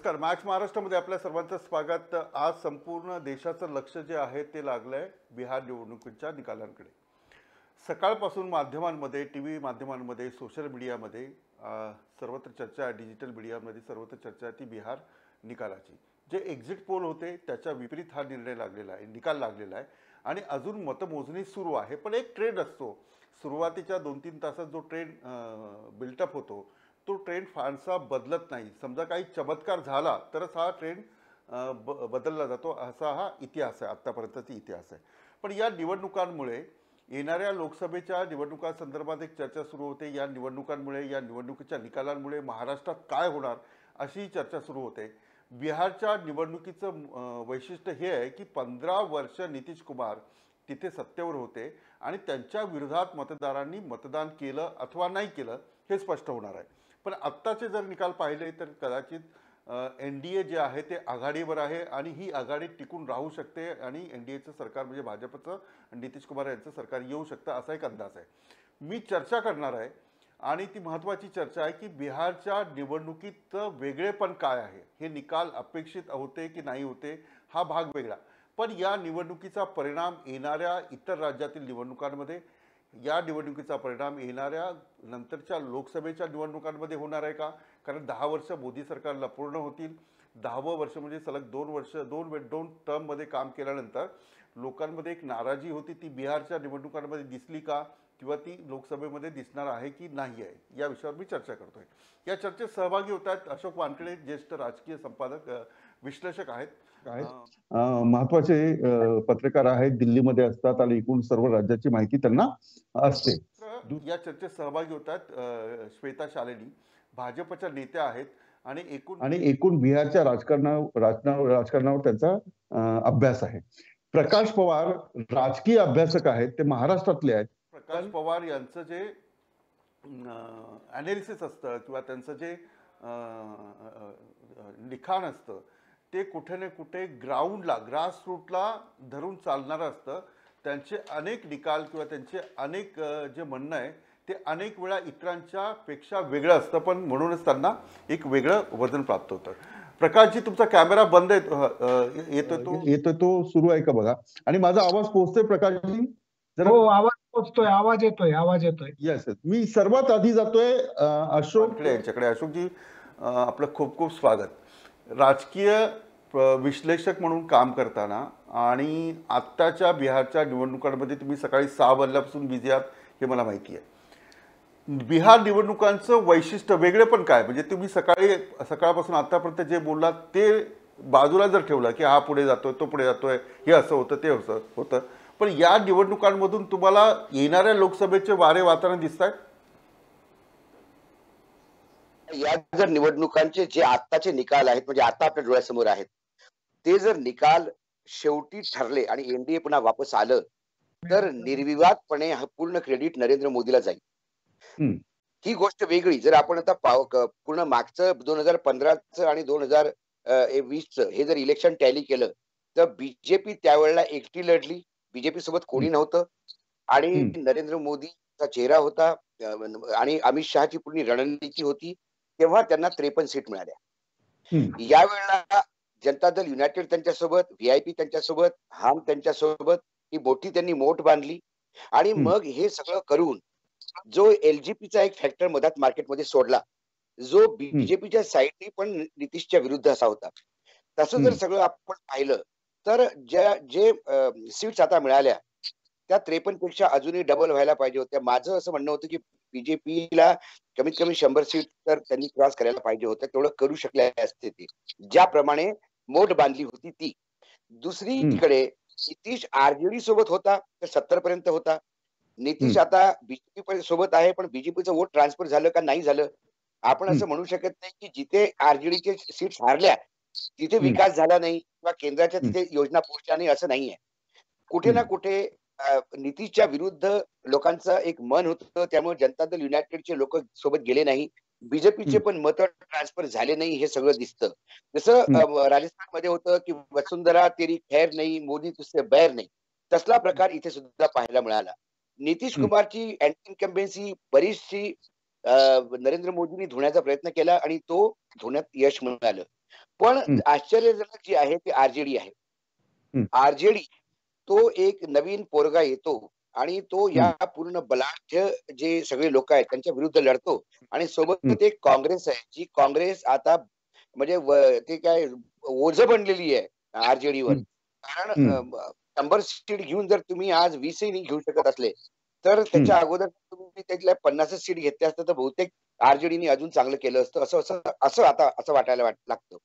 नमस्कार. मॅक्स महाराष्ट्रामध्ये आपल्या सर्वांचं स्वागत. आज संपूर्ण देशाचं लक्ष जे आहे ते लागलंय बिहार निवडणुकीच्या निकालांकडे. सकाळपासून माध्यमांमध्ये, टीव्ही माध्यमांमध्ये, सोशल मीडियामध्ये सर्वत्र चर्चा आहे, डिजिटल मीडियामध्ये सर्वत्र चर्चा आहे ती बिहार निकालाची. जे एक्झिट पोल होते त्याच्या विपरीत हा निर्णय लागलेला आहे, निकाल लागलेला आहे आणि अजून मतमोजणी सुरू आहे. पण एक ट्रेंड असतो, सुरुवातीच्या 2-3 तासात जो ट्रेंड बिल्टअप होतो तो ट्रेंड फारसा बदलत नाही. समजा काही चमत्कार झाला तरच हा ट्रेंड बदलला जातो, असा हा इतिहास आहे, आत्तापर्यंतचा इतिहास आहे. पण या निवडणुकांमुळे, येणाऱ्या लोकसभेच्या निवडणुकांसंदर्भात एक चर्चा सुरू होते. या निवडणुकांमुळे, या निवडणुकीच्या निकालांमुळे महाराष्ट्रात काय होणार अशी चर्चा सुरू होते. बिहारच्या निवडणुकीचं वैशिष्ट्य हे आहे की 15 वर्ष नितीश कुमार तिथे सत्तेवर होते आणि त्यांच्या विरोधात मतदारांनी मतदान केलं अथवा नाही केलं हे स्पष्ट होणार आहे. पण आत्ताचे जर निकाल पाहिले तर कदाचित NDA जे आहे ते आघाडीवर आहे आणि ही आघाडी टिकून राहू शकते आणि NDAचं सरकार म्हणजे भाजपचं नितीश कुमार यांचं सरकार येऊ शकतं असा एक अंदाज आहे. मी चर्चा करणार आहे आणि ती महत्त्वाची चर्चा आहे की बिहारच्या निवडणुकीत वेगळेपण काय आहे. हे निकाल अपेक्षित होते की नाही होते हा भाग वेगळा, पण या निवडणुकीचा परिणाम येणाऱ्या इतर राज्यातील निवडणुकांमध्ये, या निवडणुकीचा परिणाम येणाऱ्या नंतरच्या लोकसभेच्या निवडणुकांमध्ये होणार आहे का? कारण 10 वर्ष मोदी सरकारला पूर्ण होतील. 10वं वर्ष म्हणजे सलग 2 वर्ष, दोन टर्ममध्ये काम केल्यानंतर लोकांमध्ये एक नाराजी होती, ती बिहारच्या निवडणुकांमध्ये दिसली का किंवा ती लोकसभेमध्ये दिसणार आहे की नाही आहे, या विषयावर मी चर्चा करतोय. या चर्चेत सहभागी होत आहेत अशोक वानखेडे, ज्येष्ठ राजकीय संपादक, विश्लेषक आहेत, महत्वाचे पत्रकार आहेत, दिल्लीमध्ये असतात आणि एकूण सर्व राज्याची माहिती त्यांना असते. या चर्चेत सहभागी होतात श्वेता शालिनी, भाजपच्या नेत्या आहेत आणि एकूण बिहारच्या राजकारणावर त्यांचा अभ्यास आहे. प्रकाश पवार राजकीय अभ्यासक आहेत, ते महाराष्ट्रातले आहेत. प्रकाश पवार यांचं जे ॲनालिसिस असतं किंवा त्यांचं जे लिखाण असतं ते कुठे ना कुठे ग्राउंडला, ग्रासरूटला धरून चालणारं असतं. त्यांचे अनेक निकाल किंवा त्यांचे अनेक जे म्हणणं आहे ते अनेक वेळा इतरांच्या पेक्षा वेगळं असतं, पण म्हणूनच त्यांना एक वेगळं वजन प्राप्त होतं. प्रकाशजी, तुमचा कॅमेरा बंद येतोय तो सुरू आहे का बघा. आणि माझा आवाज पोहोचतोय प्रकाशजी? हो, आवाज पोहोचतोय, आवाज येतोय. येस, मी सर्वात आधी जातोय अशोक यांच्याकडे. अशोकजी, आपलं खूप खूप स्वागत. राजकीय विश्लेषक म्हणून काम करताना आणि आत्ताच्या बिहारच्या निवडणुकांमध्ये तुम्ही सकाळी 6 वाजल्यापासून बिझी आहात हे मला माहिती आहे. बिहार निवडणुकांचं वैशिष्ट्य वेगळे पण काय, म्हणजे तुम्ही सकाळपासून आतापर्यंत जे बोललात ते बाजूला जर ठेवलं की हा पुढे जातोय, तो पुढे जातोय, हे असं होतं, ते असं होतं, पण या निवडणुकांमधून तुम्हाला येणाऱ्या लोकसभेचे वारे वातावरण दिसत आहेत? या जर निवडणुकांचे जे आत्ताचे निकाल आहेत, म्हणजे आता आपल्या डोळ्यासमोर आहेत, ते जर निकाल शेवटी ठरले आणि NDA पुन्हा वापस आलं तर निर्विवादपणे पूर्ण क्रेडिट नरेंद्र मोदीला जाईल. ही गोष्ट वेगळी. जर आपण आता पूर्ण मागचं 2015चं आणि 2020चं हे जर इलेक्शन टॅली केलं तर बीजेपी त्यावेळेला एकटी लढली, बीजेपी सोबत कोणी नव्हतं आणि नरेंद्र मोदीचा चेहरा होता आणि अमित शहाची पूर्ण रणनीती होती, तेव्हा त्यांना 53 सीट मिळाल्या. यावेळेला जनता दल युनायटेड त्यांच्यासोबत, VIP त्यांच्यासोबत, हम त्यांच्यासोबत, ही मोठी त्यांनी मोठ बांधली आणि मग हे सगळं करून जो LGPचा एक फॅक्टर मधात मार्केटमध्ये सोडला, जो बीजेपीच्या साईडनी पण नितीशच्या विरुद्ध असा होता, तसं जर सगळं आपण पाहिलं तर जे सीट्स आता मिळाल्या त्या 53 पेक्षा अजूनही डबल व्हायला पाहिजे होत्या. माझं असं म्हणणं होतं की बीजेपीला कमीत कमी 100 सीट तर त्यांनी क्रॉस करायला पाहिजे होत्या. तेवढं करू शकले असते ते, ज्याप्रमाणे मोठ बांधली होती ती. दुसरीकडे नितीश RJD सोबत होता तर 70 पर्यंत होता. नितीश आता बीजेपी सोबत आहे, पण बीजेपीचं वोट ट्रान्सफर झालं का नाही झालं आपण असं म्हणू शकत नाही की जिथे RJDचे सीट्स हारल्या तिथे विकास झाला नाही किंवा केंद्राच्या तिथे योजना पोहोचल्या नाही असं नाहीये. कुठे ना कुठे नितीशच्या विरुद्ध लोकांचं एक मन होतं, त्यामुळे जनता दल युनायटेडचे लोक सोबत गेले नाही. बीजेपीचे पण मत ट्रान्सफर झाले नाही हे सगळं दिसतं. जसं राजस्थानमध्ये होतं की वसुंधरा तेरी खैर नाही, मोदी तुझसे बैर नाही, तसला प्रकार इथे सुद्धा पाहायला मिळाला. नितीश कुमारची अँटी इन्कम्बन्सी बरीचशी नरेंद्र मोदींनी धुण्याचा प्रयत्न केला आणि तो धुण्यात यश मिळालं. पण हं. आश्चर्यजनक जी आहे ती आरजेडी आहे. हं. आरजेडी तो एक नवीन पोरगा येतो आणि तो या पूर्ण बलाढ्य जे सगळे लोक आहेत त्यांच्या विरुद्ध लढतो आणि सोबत एक काँग्रेस आहे जी काँग्रेस आता म्हणजे ते काय ओझं बनलेली आहे आरजेडीवर. कारण 100 सीट घेऊन जर तुम्ही आज 20ही नाही घेऊ शकत असले तर त्याच्या अगोदर तुम्ही त्यातल्या 50 सीट घेतल्या असतं तर बहुतेक आरजेडीने अजून चांगलं केलं असतं असं असं असं आता असं वाटायला लागतं.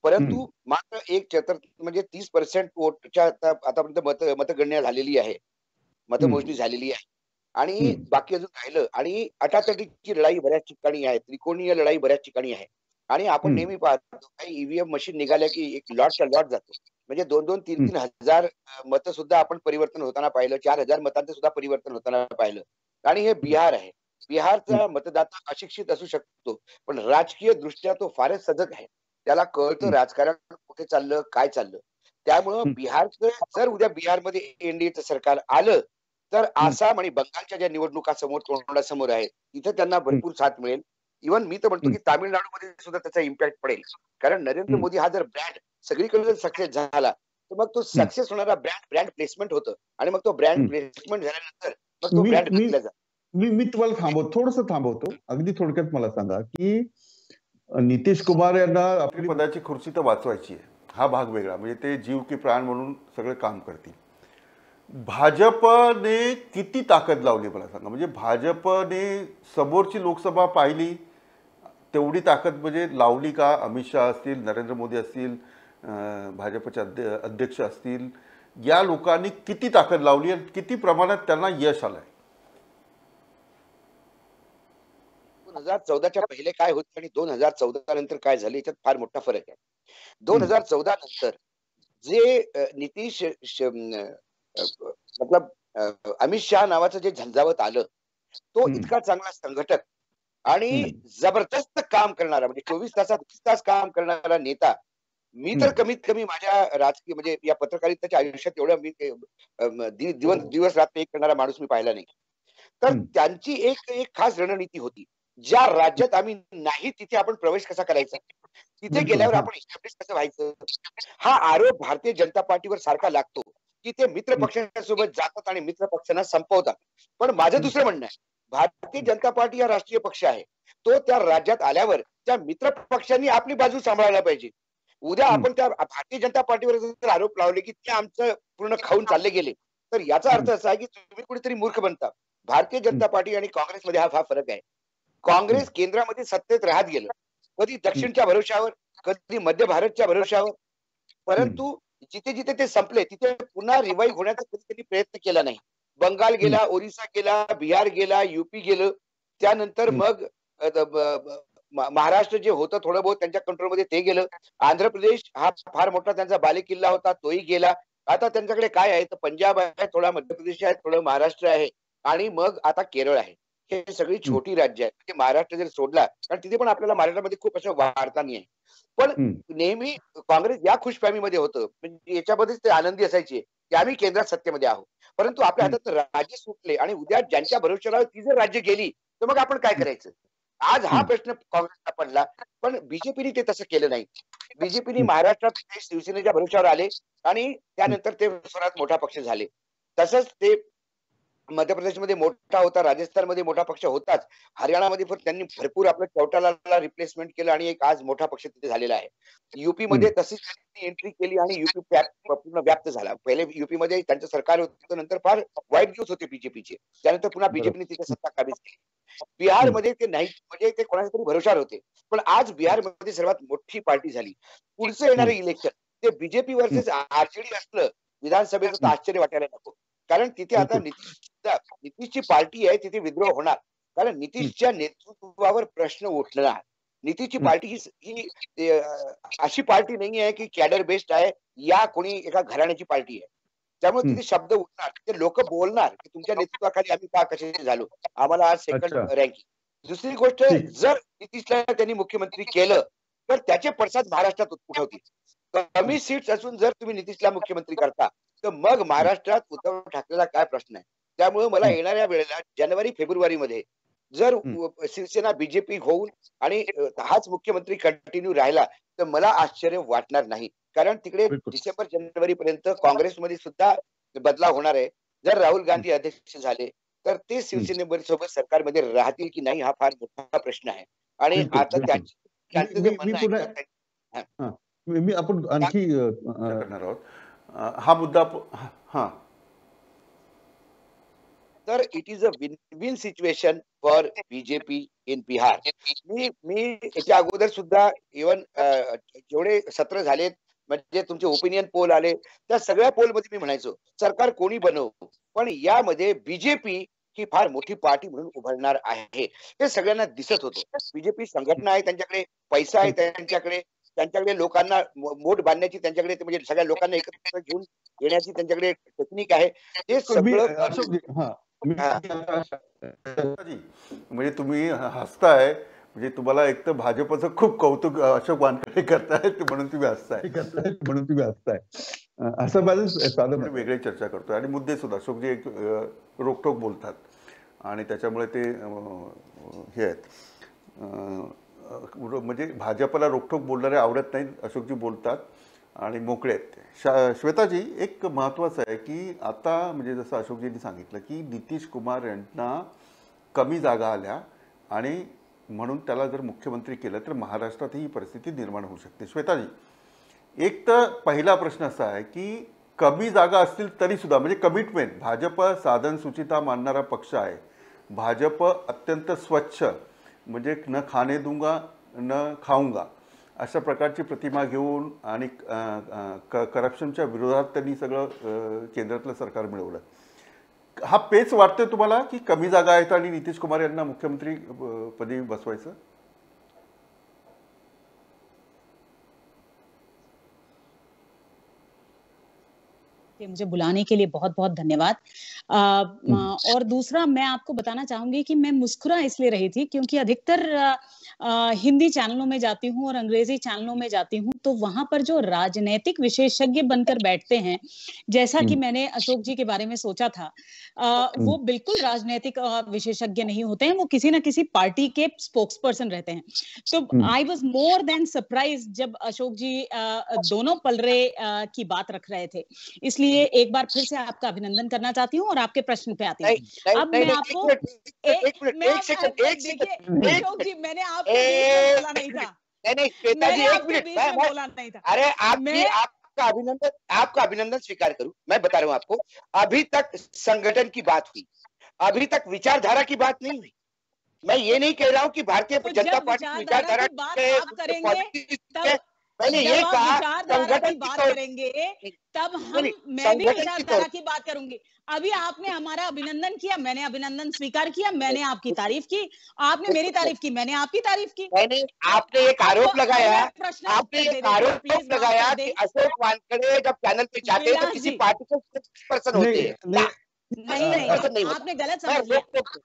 परंतु मात्र म्हणजे 30% वोटच्या आतापर्यंत मतगणना झालेली आहे, मतमोजणी झालेली आहे आणि बाकी अजून राहिलं आणि अटातटीची लढाई बऱ्याच ठिकाणी आहे, त्रिकोणीय लढाई बऱ्याच ठिकाणी आहे आणि आपण नेहमी पाहतो काही ईव्हीएम मशीन निघाल्या की एक लॉटच्या लॉट जातो. म्हणजे 2-2, 3-3 हजार मतं सुद्धा आपण परिवर्तन होताना पाहिलं, 4,000 मतांचं सुद्धा परिवर्तन होताना पाहिलं. आणि हे बिहार आहे. बिहारचा मतदाता अशिक्षित असू शकतो, पण राजकीय दृष्ट्या तो फारच सजग आहे. त्याला कळतं राजकारण कुठे चाललं, काय चाललं. त्यामुळं बिहारचं जर उद्या बिहारमध्ये एनडीएचं सरकार आलं, तर आसाम आणि बंगालच्या ज्या निवडणुका तोंडासमोर आहेत, तिथे त्यांना भरपूर साथ मिळेल. इव्हन मी तर म्हणतो की तामिळनाडूमध्ये सुद्धा त्याचा इम्पॅक्ट पडेल. कारण नरेंद्र मोदी हा जर ब्रँड सगळीकडे सक्सेस झाला, तर मग तो सक्सेस होणारा ब्रँड प्लेसमेंट होतं आणि मग तो ब्रँड प्लेसमेंट झाल्यानंतर मग तो मी ब्रँड मी विकला जातो. मी तुम्हाला थोडंसं थांबवतो. अगदी थोडक्यात मला सांगा की नितीश कुमार यांना आपली पदाची खुर्ची तर वाचवायची आहे, हा भाग वेगळा. म्हणजे ते जीव की प्राण म्हणून सगळे काम करतील. भाजपने किती ताकद लावली मला सांगा. म्हणजे भाजपने समोरची लोकसभा पाहिली तेवढी ताकद म्हणजे लावली का? अमित शहा असतील, नरेंद्र मोदी असतील, भाजपचे अध्यक्ष असतील, या लोकांनी किती ताकद लावली आणि किती प्रमाणात त्यांना यश आलंय? 2014च्या पहिले काय होतं आणि 2014 नंतर काय झालं याच्यात फार मोठा फरक आहे. 2014 नंतर जे नितीश मतलब अमित शहा नावाचं जे झंझावत आलं, तो इतका चांगला संघटक आणि जबरदस्त काम करणारा म्हणजे 24 तासात 30 तास काम करणारा नेता मी तर कमीत कमी माझ्या राजकीय म्हणजे या पत्रकारितेच्या आयुष्यात एवढं मी दिवस रात्र एक करणारा माणूस मी पाहिला नाही. तर त्यांची एक एक खास रणनीती होती. ज्या राज्यात आम्ही नाही तिथे आपण प्रवेश कसा करायचा, तिथे गेल्यावर आपण इस्टॅब्लिश कसं व्हायचं. हा आरोप भारतीय जनता पार्टीवर सारखा लागतो की ते मित्र पक्षांसोबत जातात आणि मित्र पक्षांना संपवतात. पण माझं दुसरं म्हणणं आहे, भारतीय जनता पार्टी हा राष्ट्रीय पक्ष आहे. तो त्या राज्यात आल्यावर त्या मित्र पक्षांनी आपली बाजू सांभाळायला पाहिजे. उद्या आपण त्या भारतीय जनता पार्टीवर जर आरोप लावले की ते आमचं पूर्ण खाऊन चालले गेले, तर याचा अर्थ असा आहे की तुम्ही कुठेतरी मूर्ख बनता. भारतीय जनता पार्टी आणि काँग्रेसमध्ये हा फरक आहे. काँग्रेस केंद्रामध्ये सत्तेत राहत गेलं, कधी दक्षिणच्या भरोशावर, कधी मध्य भारतच्या भरोशावर. परंतु जिथे जिथे ते संपले तिथे पुन्हा रिवाईव्ह होण्याचा कधी त्यांनी प्रयत्न केला नाही. बंगाल गेला, ओरिसा गेला, बिहार गेला, युपी गेलं. त्यानंतर मग महाराष्ट्र जे होतं थोडं बहुत त्यांच्या कंट्रोलमध्ये ते गेलं. आंध्र प्रदेश हा फार मोठा त्यांचा बालेकिल्ला होता, तोही गेला. आता त्यांच्याकडे काय आहे तर पंजाब आहे, थोडा मध्य प्रदेश आहे, थोडं महाराष्ट्र आहे आणि मग आता केरळ आहे. हे सगळी छोटी राज्य आहेत. म्हणजे महाराष्ट्र जर सोडला, कारण तिथे पण आपल्याला महाराष्ट्रामध्ये खूप असं वाढता नाही आहे. पण नेहमी काँग्रेस या खुशफॅमीमध्ये होतं, म्हणजे याच्यामध्येच ते आनंदी असायचे की आम्ही केंद्रात सत्तेमध्ये आहोत. परंतु आपल्या हातात राज्य सुटले आणि उद्या ज्यांच्या भरोश्यावर ती जर राज्य गेली तर मग आपण काय करायचं. आज हा प्रश्न काँग्रेसला पडला, पण बीजेपीने ते तसं केलं नाही. बीजेपीने महाराष्ट्रात शिवसेनेच्या भरोश्यावर आले आणि त्यानंतर ते सर्वात मोठा पक्ष झाले. तसंच ते मध्य प्रदेशमध्ये मोठा होता, राजस्थानमध्ये मोठा पक्ष होताच, हरियाणामध्ये पण त्यांनी भरपूर आपलं चौटालाला रिप्लेसमेंट केलं आणि एक आज मोठा पक्ष तिथे झालेला आहे. युपी मध्ये तशीच त्यांनी एंट्री केली आणि युपी पूर्ण व्याप्त झाला. पहिले युपी मध्ये त्यांचं सरकार होतं, नंतर फार वाईट दिवस होते बीजेपीचे. त्यानंतर पुन्हा बीजेपीने तिथे सत्ता काबीज केली. बिहारमध्ये ते नाही म्हणजे ते कोणाच्या तरी भरोशावर होते, पण आज बिहारमध्ये सर्वात मोठी पार्टी झाली. पुढचं येणारं इलेक्शन ते बीजेपी वर्सेस आरजेडी असलं विधानसभेचं तर आश्चर्य वाटायला नको. कारण तिथे आता नितीशची पार्टी आहे, तिथे विद्रोह होणार. कारण नितीशच्या नेतृत्वावर प्रश्न उठणार. नितीशची पार्टी ही अशी पार्टी नाही आहे की कॅडर बेस्ड आहे या कोणी एका घराण्याची पार्टी आहे. त्यामुळे तिथे शब्द उठणार, ते लोक बोलणार की तुमच्या नेतृत्वाखाली आम्ही का कसे झालो, आम्हाला आज सेकंड रँकिंग. दुसरी गोष्ट, जर नितीशला त्यांनी मुख्यमंत्री केलं तर त्याचे पडसाद महाराष्ट्रात उठवतील. कमी सीट्स असून जर तुम्ही नितीशला मुख्यमंत्री करता तर मग महाराष्ट्रात उद्धव ठाकरेला काय प्रश्न आहे. त्यामुळे मला येणाऱ्या वेळेला जानेवारी फेब्रुवारी मध्ये जर शिवसेना बीजेपी होऊन आणि हाच मुख्यमंत्री कंटिन्यू राहिला तर मला आश्चर्य वाटणार नाही. कारण तिकडे बिलकुल. डिसेंबर जानेवारी पर्यंत काँग्रेसमध्ये सुद्धा बदलाव होणार आहे. जर राहुल गांधी अध्यक्ष झाले तर ते शिवसेनेसोबत सरकारमध्ये राहतील की नाही, हा फार मोठा प्रश्न आहे. आणि बिलकुल, आता बिलकुल. त्यांचं जे मी म्हणणं पुन्हा आहे हा. हां. मी आपण आणखी चर्चा करणार आहोत. हा मुद्दा हां तर it is a win win situation for BJP in Bihar. मी याच्या अगोदर सुद्धा इव्हन जेवढे सत्र झालेत, म्हणजे तुमचे ओपिनियन पोल आले, त्या सगळ्या पोल मध्ये मी म्हणायचो सरकार कोणी बनवू, पण यामध्ये बीजेपी ही फार मोठी पार्टी म्हणून उभारणार आहे हे सगळ्यांना दिसत होतं. बीजेपी संघटना आहे, त्यांच्याकडे पैसा आहे, त्यांच्याकडे लोकांना मोठ बांधण्याची त्यांच्याकडे, म्हणजे सगळ्या लोकांना एकत्र घेऊन येण्याची त्यांच्याकडे टेक्निक आहे. हे सगळं अशोकजी, हां. हा. जी, म्हणजे तुम्ही हसताय, म्हणजे तुम्हाला एक तर भाजपचं खूप कौतुक अशोक वानखेडे करताय म्हणून तुम्ही हसताय. म्हणून तुम्ही असताय. असं माझं साधं मत आहे. वेगळी चर्चा करतोय आणि मुद्दे सुद्धा अशोकजी एक रोखठोक बोलतात आणि त्याच्यामुळे ते हे आहेत, म्हणजे भाजपला रोखठोक बोलणारे आवडत नाहीत, अशोकजी बोलतात आणि मोकळे आहेत. श्वेताजी, एक महत्त्वाचं आहे की आता म्हणजे जसं अशोकजींनी सांगितलं की नितीश कुमार यांना कमी जागा आल्या आणि म्हणून त्याला जर मुख्यमंत्री केलं तर महाराष्ट्रातही ही परिस्थिती निर्माण होऊ शकते. श्वेताजी, एक तर पहिला प्रश्न असा आहे की कमी जागा असतील तरीसुद्धा म्हणजे कमिटमेंट, भाजप साधन सुचिता मानणारा पक्ष आहे. भाजप अत्यंत स्वच्छ, म्हणजे न खाणे दूंगा न खाऊंगा अशा प्रकारची प्रतिमा घेऊन आणि करप्शनच्या विरोधात त्यांनी सगळं केंद्रातलं सरकार मिळवलं. हा पेच वाटतोय तुम्हाला की कमी जागा आहेत आणि नितीश कुमार यांना मुख्यमंत्री पदी बसवायचं? मुझे बुलाने के लिए बहुत बहुत धन्यवाद। और दूसरा मैं आपको बताना चाहूंगी कि मैं मुस्कुरा इसलिए रही थी क्योंकि अधिकतर हिंदी चैनलों में जाती हूँ और अंग्रेजी चैनलों में जाती हूँ, तो वहां पर जो राजनीतिक विशेषज्ञ बनकर बैठते हैं, जैसा कि मैंने अशोक जी के बारे में सोचा था, वो बिल्कुल राजनीतिक विशेषज्ञ नहीं होते हैं, वो किसी ना किसी पार्टी के स्पोक्स पर्सन रहते हैं। तो I was more than surprise जब अशोक जी दोनों पलरे की बात रख रहे थे। इसलिए एक बार फिर से आपका अभिनंदन करना चाहती हूँ और आपके प्रश्न पे आती हूँ। अब मैं आपको अशोक जी, मैंने आपको बोला नहीं था, मैंने आपके बीच में बोला नहीं था। अरे आपका अभिनंदन स्वीकार करूं, मैं बता रहा हूं आपको, अभी तक संगठन की बात हुई, अभी तक विचारधारा की बात नहीं हुई। मैं ये नहीं कह रहा हूं कि भारतीय जनता पार्टी की विचारधारा की बात आप करेंगे तब, मैंने ये कहा संगठन की बात करेंगे तब मैं भी विचारधारा की बात करूंगी। अभी आपने हमारा अभिनंदन किया, मैंने अभिनंदन स्वीकार किया, मैंने आपकी तारीफ की, आपने मेरी तारीफ की, मैंने आपकी तारीफ की। आपने एक आरोप लगाया, कि अशोक वानखेड़े जब चैनल पे जाते हैं तो किसी पार्टी के पर्सन होते हैं। नहीं, आपने गलत समझ लिया,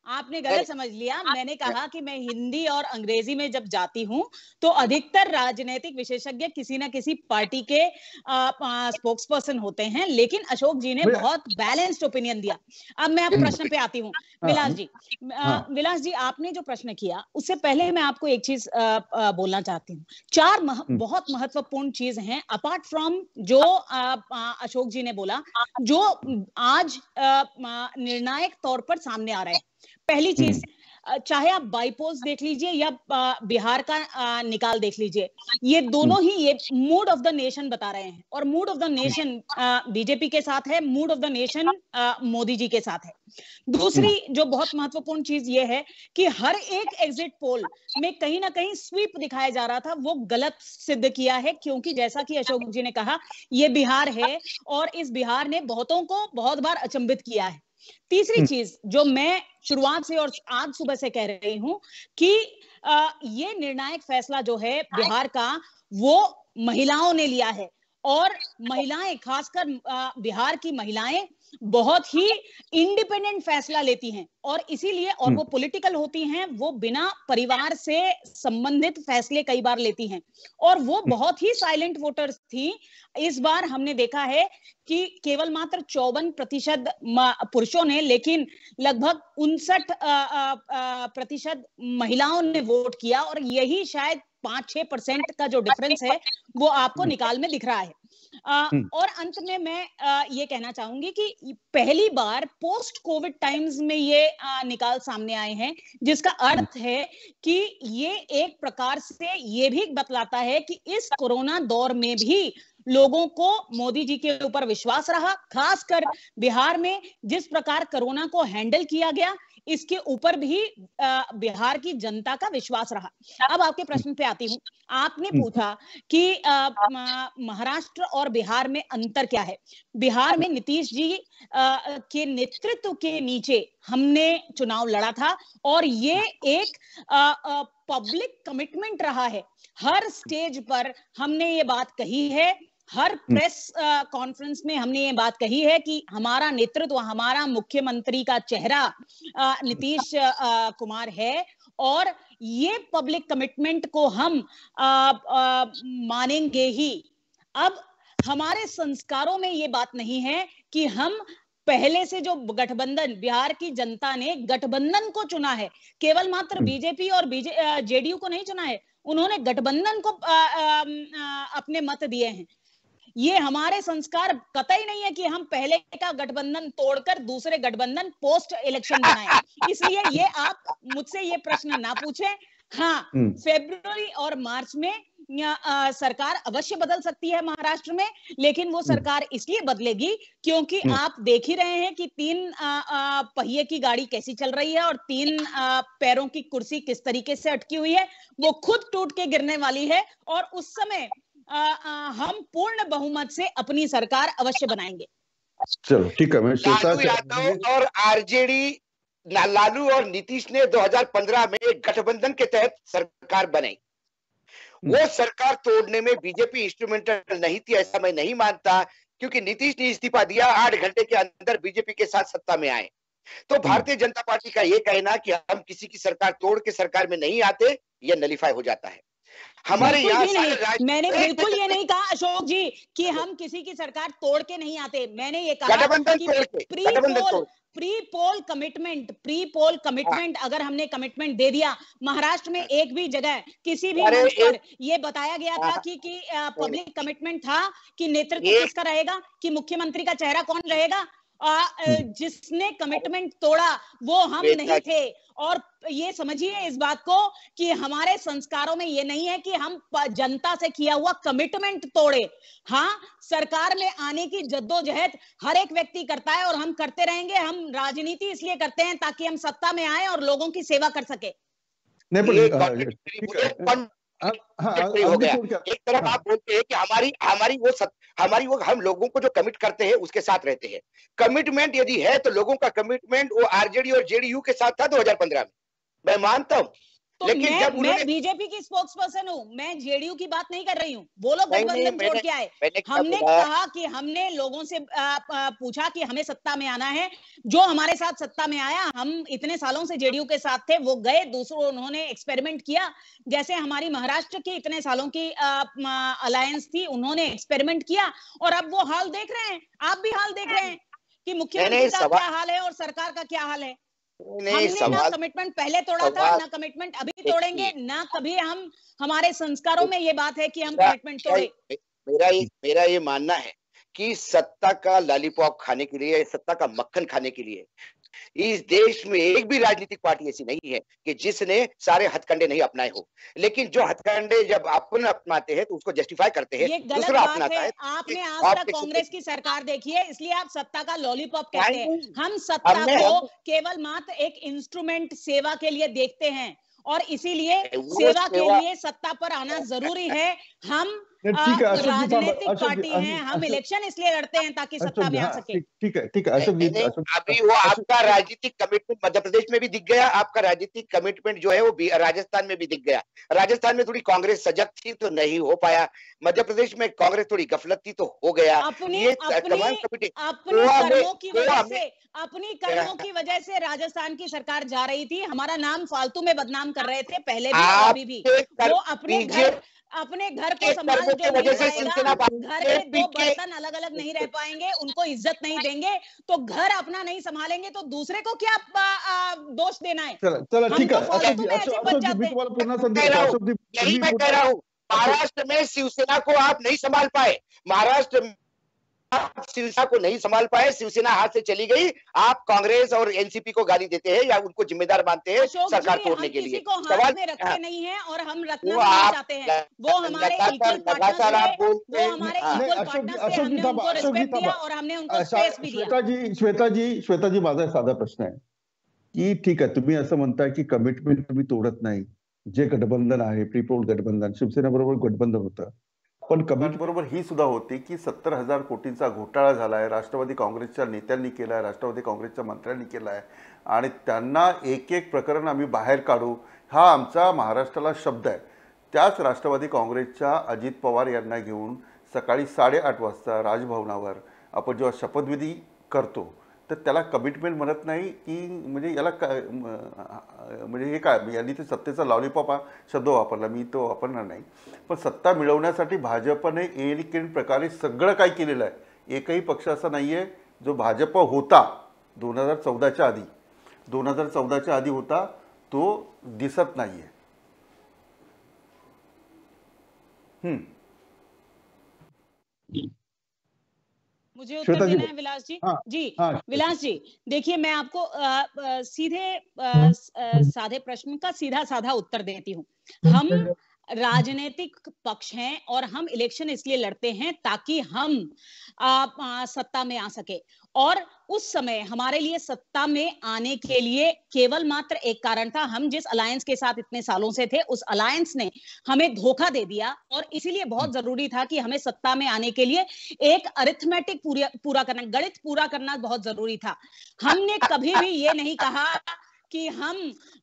आपने गलत समझ लिया। मैंने कहा कि मैं हिंदी और अंग्रेजी में जब जाती हूँ तो अधिकतर राजनीतिक विशेषज्ञ किसी ना किसी पार्टी के स्पोक्स पर्सन होते हैं, लेकिन अशोक जी ने बहुत बैलेंस्ड ओपिनियन दिया। अब मैं आप प्रश्न पे आती हूँ। विलास जी, आपने जो प्रश्न किया उससे पहले मैं आपको एक चीज बोलना चाहती हूँ। चार बहुत महत्वपूर्ण चीज हैं अपार्ट फ्रॉम जो अशोक जी ने बोला, जो आज निर्णायक तौर पर सामने आ रहा है। पहली चीज, चाहे आप बाईपोल्स देख लीजिए या बिहार का निकाल देख लीजिए, ये दोनों ही ये मूड ऑफ द नेशन बता रहे हैं, और mood of the nation BJP के साथ है, mood of the nation Modi ji के साथ है। दूसरी जो बहुत महत्वपूर्ण चीज ये है कि हर एक एग्जिट पोल में कहीं ना कहीं स्वीप दिखाया जा रहा था, वो गलत सिद्ध किया है, क्योंकि जैसा कि अशोक जी ने कहा, ये बिहार है और इस बिहार ने बहुतों को बहुत बार अचंभित किया है। तीसरी चीज जो मैं शुरुआत से और आज सुबह से कह रही हूं कि ये निर्णायक फैसला जो है बिहार का, वो महिलाओं ने लिया है, और महिलाएं, खासकर बिहार की महिलाएं बहुत ही इंडिपेंडेंट फैसला लेती हैं, और इसीलिए, और वो पॉलिटिकल होती हैं, वो बिना परिवार से संबंधित फैसले कई बार लेती हैं, और वो बहुत ही साइलेंट वोटर्स थी। इस बार हमने देखा है कि केवल मात्र 54% पुरुषों ने, लेकिन लगभग 59% महिलाओं ने वोट किया, और यही शायद 5-6% का जो डिफरेंस है वो आपको निकाल में दिख रहा है। और अंत में मैं ये कहना चाहूंगी कि पहली बार पोस्ट कोविड टाइम्स में ये निकाल सामने आए हैं, जिसका अर्थ है कि ये एक प्रकार से ये भी बतलाता है कि इस कोरोना दौर में भी लोगों को मोदी जी के ऊपर विश्वास रहा, खासकर बिहार में जिस प्रकार कोरोना को हैंडल किया गया, इसके ऊपर भी बिहार की जनता का विश्वास रहा। अब आपके प्रश्न पे आती हूँ। आपने पूछा कि महाराष्ट्र और बिहार में अंतर क्या है। बिहार में नीतीश जी के नेतृत्व के नीचे हमने चुनाव लड़ा था, और ये एक पब्लिक कमिटमेंट रहा है। हर स्टेज पर हमने ये बात कही है, हर प्रेस कॉन्फ्रेंस में हमने ये बात कही है कि हमारा नेतृत्व, हमारा मुख्यमंत्री का चेहरा नीतीश कुमार है, और ये पब्लिक कमिटमेंट को हम मानेंगे ही। अब हमारे संस्कारों में ये बात नहीं है कि हम पहले से जो गठबंधन, बिहार की जनता ने गठबंधन को चुना है, केवल मात्र बीजेपी और जेडीयू को नहीं चुना है, उन्होंने गठबंधन को अपने मत दिए हैं। ये हमारे संस्कार कतई नहीं है कि हम पहले का गठबंधन तोड़कर दूसरे गठबंधन पोस्ट इलेक्शन बनाएं। इसलिए ये आप मुझसे ये प्रश्न ना पूछें। हाँ, फरवरी और मार्च में सरकार अवश्य बदल सकती है महाराष्ट्र में, लेकिन वो सरकार इसलिए बदलेगी क्योंकि आप देख ही रहे हैं कि 3 पहिए की गाड़ी कैसी चल रही है, और 3 पैरों की कुर्सी किस तरीके से अटकी हुई है, वो खुद टूट के गिरने वाली है, और उस समय हम पूर्ण बहुमत से अपनी सरकार अवश्य बनाएंगे। चलो ठीक है। मैं लालू यादव और आरजेडी, लालू और नीतीश ने 2015 में एक गठबंधन के तहत सरकार बनाई। वो सरकार तोड़ने में बीजेपी इंस्ट्रूमेंटल नहीं थी, ऐसा मैं नहीं मानता, क्योंकि नीतीश ने इस्तीफा दिया, 8 घंटे के अंदर बीजेपी के साथ सत्ता में आए। तो भारतीय जनता पार्टी का ये कहना कि हम किसी की सरकार तोड़ के सरकार में नहीं आते, ये नलीफाई हो जाता है। हमारे यहाँ मैंने बिल्कुल ये नहीं कहा अशोक जी कि हम किसी की सरकार तोड़ के नहीं आते। मैंने ये कहा कि प्री पोल कमिटमेंट अगर हमने कमिटमेंट दे दिया, महाराष्ट्र में एक भी जगह किसी भी मंच पर ये बताया गया था कि पब्लिक कमिटमेंट था कि नेतृत्व किसका रहेगा, कि मुख्यमंत्री का चेहरा कौन रहेगा। जिसने कमिटमेंट तोड़ा वो हम नहीं थे। और ये समझिए इस बात को कि हमारे संस्कारों में ये नहीं है कि हम जनता से किया हुआ कमिटमेंट तोड़े। हाँ, सरकार में आने की जद्दोजहद हर एक व्यक्ति करता है, और हम करते रहेंगे। हम राजनीति इसलिए करते हैं ताकि हम सत्ता में आए और लोगों की सेवा कर सके। हो गया। एक तरफ आप बोलते हैं कि हमारी वो हम लोगों को जो कमिट करते हैं उसके साथ रहते हैं। कमिटमेंट यदि है तो लोगों का कमिटमेंट वो आरजेडी और जेडीयू के साथ था 2015 में, मैं मानता हूँ। तो लेकिन जब मैं बीजेपी की स्पोक्स पर्सन हूँ, मैं जेडीयू की बात नहीं कर रही हूँ। वो लोग गठबंधन तोड़ के आए। हमने कहा कि हमने लोगों से पूछा कि हमें सत्ता में आना है। जो हमारे साथ सत्ता में आया, हम इतने सालों से जेडीयू के साथ थे, वो गए, दूसरों उन्होंने एक्सपेरिमेंट किया। जैसे हमारी महाराष्ट्र की इतने सालों की अलायंस थी, उन्होंने एक्सपेरिमेंट किया, और अब वो हाल देख रहे हैं। आप भी हाल देख रहे हैं कि मुख्यमंत्री का क्या हाल है और सरकार का क्या हाल है। हमने ना कमिटमेंट पहले तोड़ा था, ना कमिटमेंट अभी तोड़ेंगे, ना कभी हम, हमारे संस्कारों में ये बात है कि हम कमिटमेंट तोड़े। मेरा ये मानना है कि सत्ता का लॉलीपॉप खाने के लिए, सत्ता का मक्खन खाने के लिए इस देश में एक भी राजनीतिक पार्टी ऐसी नहीं है कि जिसने सारे हथकंडे नहीं अपनाए हो। लेकिन जो हथकंडे जब अपन अपनाते हैं तो उसको जस्टिफाई करते हैं, दूसरा अपनाता है। आपने आज तक कांग्रेस की सरकार देखी है, इसलिए आप सत्ता का लॉलीपॉप कहते हैं। हम सत्ता को केवल मात्र एक इंस्ट्रूमेंट सेवा के लिए देखते हैं, और इसीलिए सेवा के लिए सत्ता पर आना जरूरी है। हम राजनीतिक पार्टी हैं, हम इलेक्शन इसलिए लड़ते हैं ताकि सत्ता में आ सके। ठीक है, ठीक है अशोक जी, अभी वो आपका राजनीतिक कमिटमेंट मध्य प्रदेश में भी दिख गया, आपका राजनीतिक कमिटमेंट जो है वो राजस्थान में भी दिख गया। राजस्थान में थोड़ी कांग्रेस सजग थी तो नहीं हो पाया, मध्य प्रदेश में कांग्रेस थोड़ी गफलत थी तो हो गया। अपनी कर्मों की वजह से राजस्थान की सरकार जा रही थी, हमारा नाम फालतू में बदनाम कर रहे थे पहले भी और अभी भी। वो अपने घर को संभाल जो नहीं पाएगा, घर में दो बर्तन अलग अलग नहीं रह पाएंगे, उनको इज्जत नहीं देंगे, तो घर अपना नहीं संभालेंगे तो दूसरे को क्या दोष देना है? चलो ठीक है, यही मैं कह रहा हूँ, महाराष्ट्र में शिवसेना को आप नहीं संभाल पाए, महाराष्ट्र में शिवसेना को नहीं संभाल पाए, शिवसेना हाथ से चली गई, आप कांग्रेस और एनसीपी को गाली देते हैं या उनको जिम्मेदार मानते हैं सरकार तोड़ने के लिए। सवाल में रखते नहीं है और हम रखना नहीं चाहते हैं। वो हमारे इक्वल पार्टनर है, वो हमारे इक्वल पार्टनर से हमने उनको रिस्पेक्ट दिया और हमने उनको स्पेस भी दिया। श्वेता जी माझा साधा प्रश्न आहे की ठीक आहे, तुम्ही असं म्हणताय की कमिटमेंट तुम्ही तोडत नाही, जे गठबंधन आहे प्रीपोल गठबंधन शिवसेना बरोबर गठबंधन होतं, पण कमिटी बरोबर ही सुद्धा होती की 70,000 कोटींचा घोटाळा झालाय, राष्ट्रवादी काँग्रेसच्या नेत्यांनी केलाय, राष्ट्रवादी काँग्रेसच्या मंत्र्यांनी केलाय आणि त्यांना एक एक प्रकरण आम्ही बाहेर काढू, हा आमचा महाराष्ट्राला शब्द आहे। त्याच राष्ट्रवादी काँग्रेसच्या अजित पवार यांना घेऊन सकाळी 8:30 वाजता राजभवनावर आपण जेव्हा शपथविधी करतो तर त्याला कमिटमेंट म्हणत नाही की म्हणजे याला म्हणजे हे काय, यांनी ते सत्तेचा लॉलीपॉप हा शब्द वापरला, मी तो वापरणार नाही, पण सत्ता मिळवण्यासाठी भाजपने एक प्रकारे सगळं काही केलेलं आहे। एकही पक्ष असा नाही आहे जो भाजप होता 2014च्या आधी, 2014च्या आधी होता तो दिसत नाही आहे। मुझे उत्तर देना है विलास जी। विलास जी देखिए, मैं आपको सीधे साधे प्रश्न का सीधा साधा उत्तर देती हूँ। हम राजनीतिक पक्ष हैं और हम इलेक्शन इसलिए लड़ते हैं ताकि हम सत्ता में आ सके, और उस समय हमारे लिए सत्ता में आने के लिए केवल मात्र एक कारण था, हम जिस अलायंस के साथ इतने सालों से थे उस अलायंस ने हमें धोखा दे दिया, और इसीलिए बहुत जरूरी था कि हमें सत्ता में आने के लिए एक अरिथमेटिक पूरा करना, गणित पूरा करना बहुत जरूरी था। हमने कभी भी ये नहीं कहा कि हम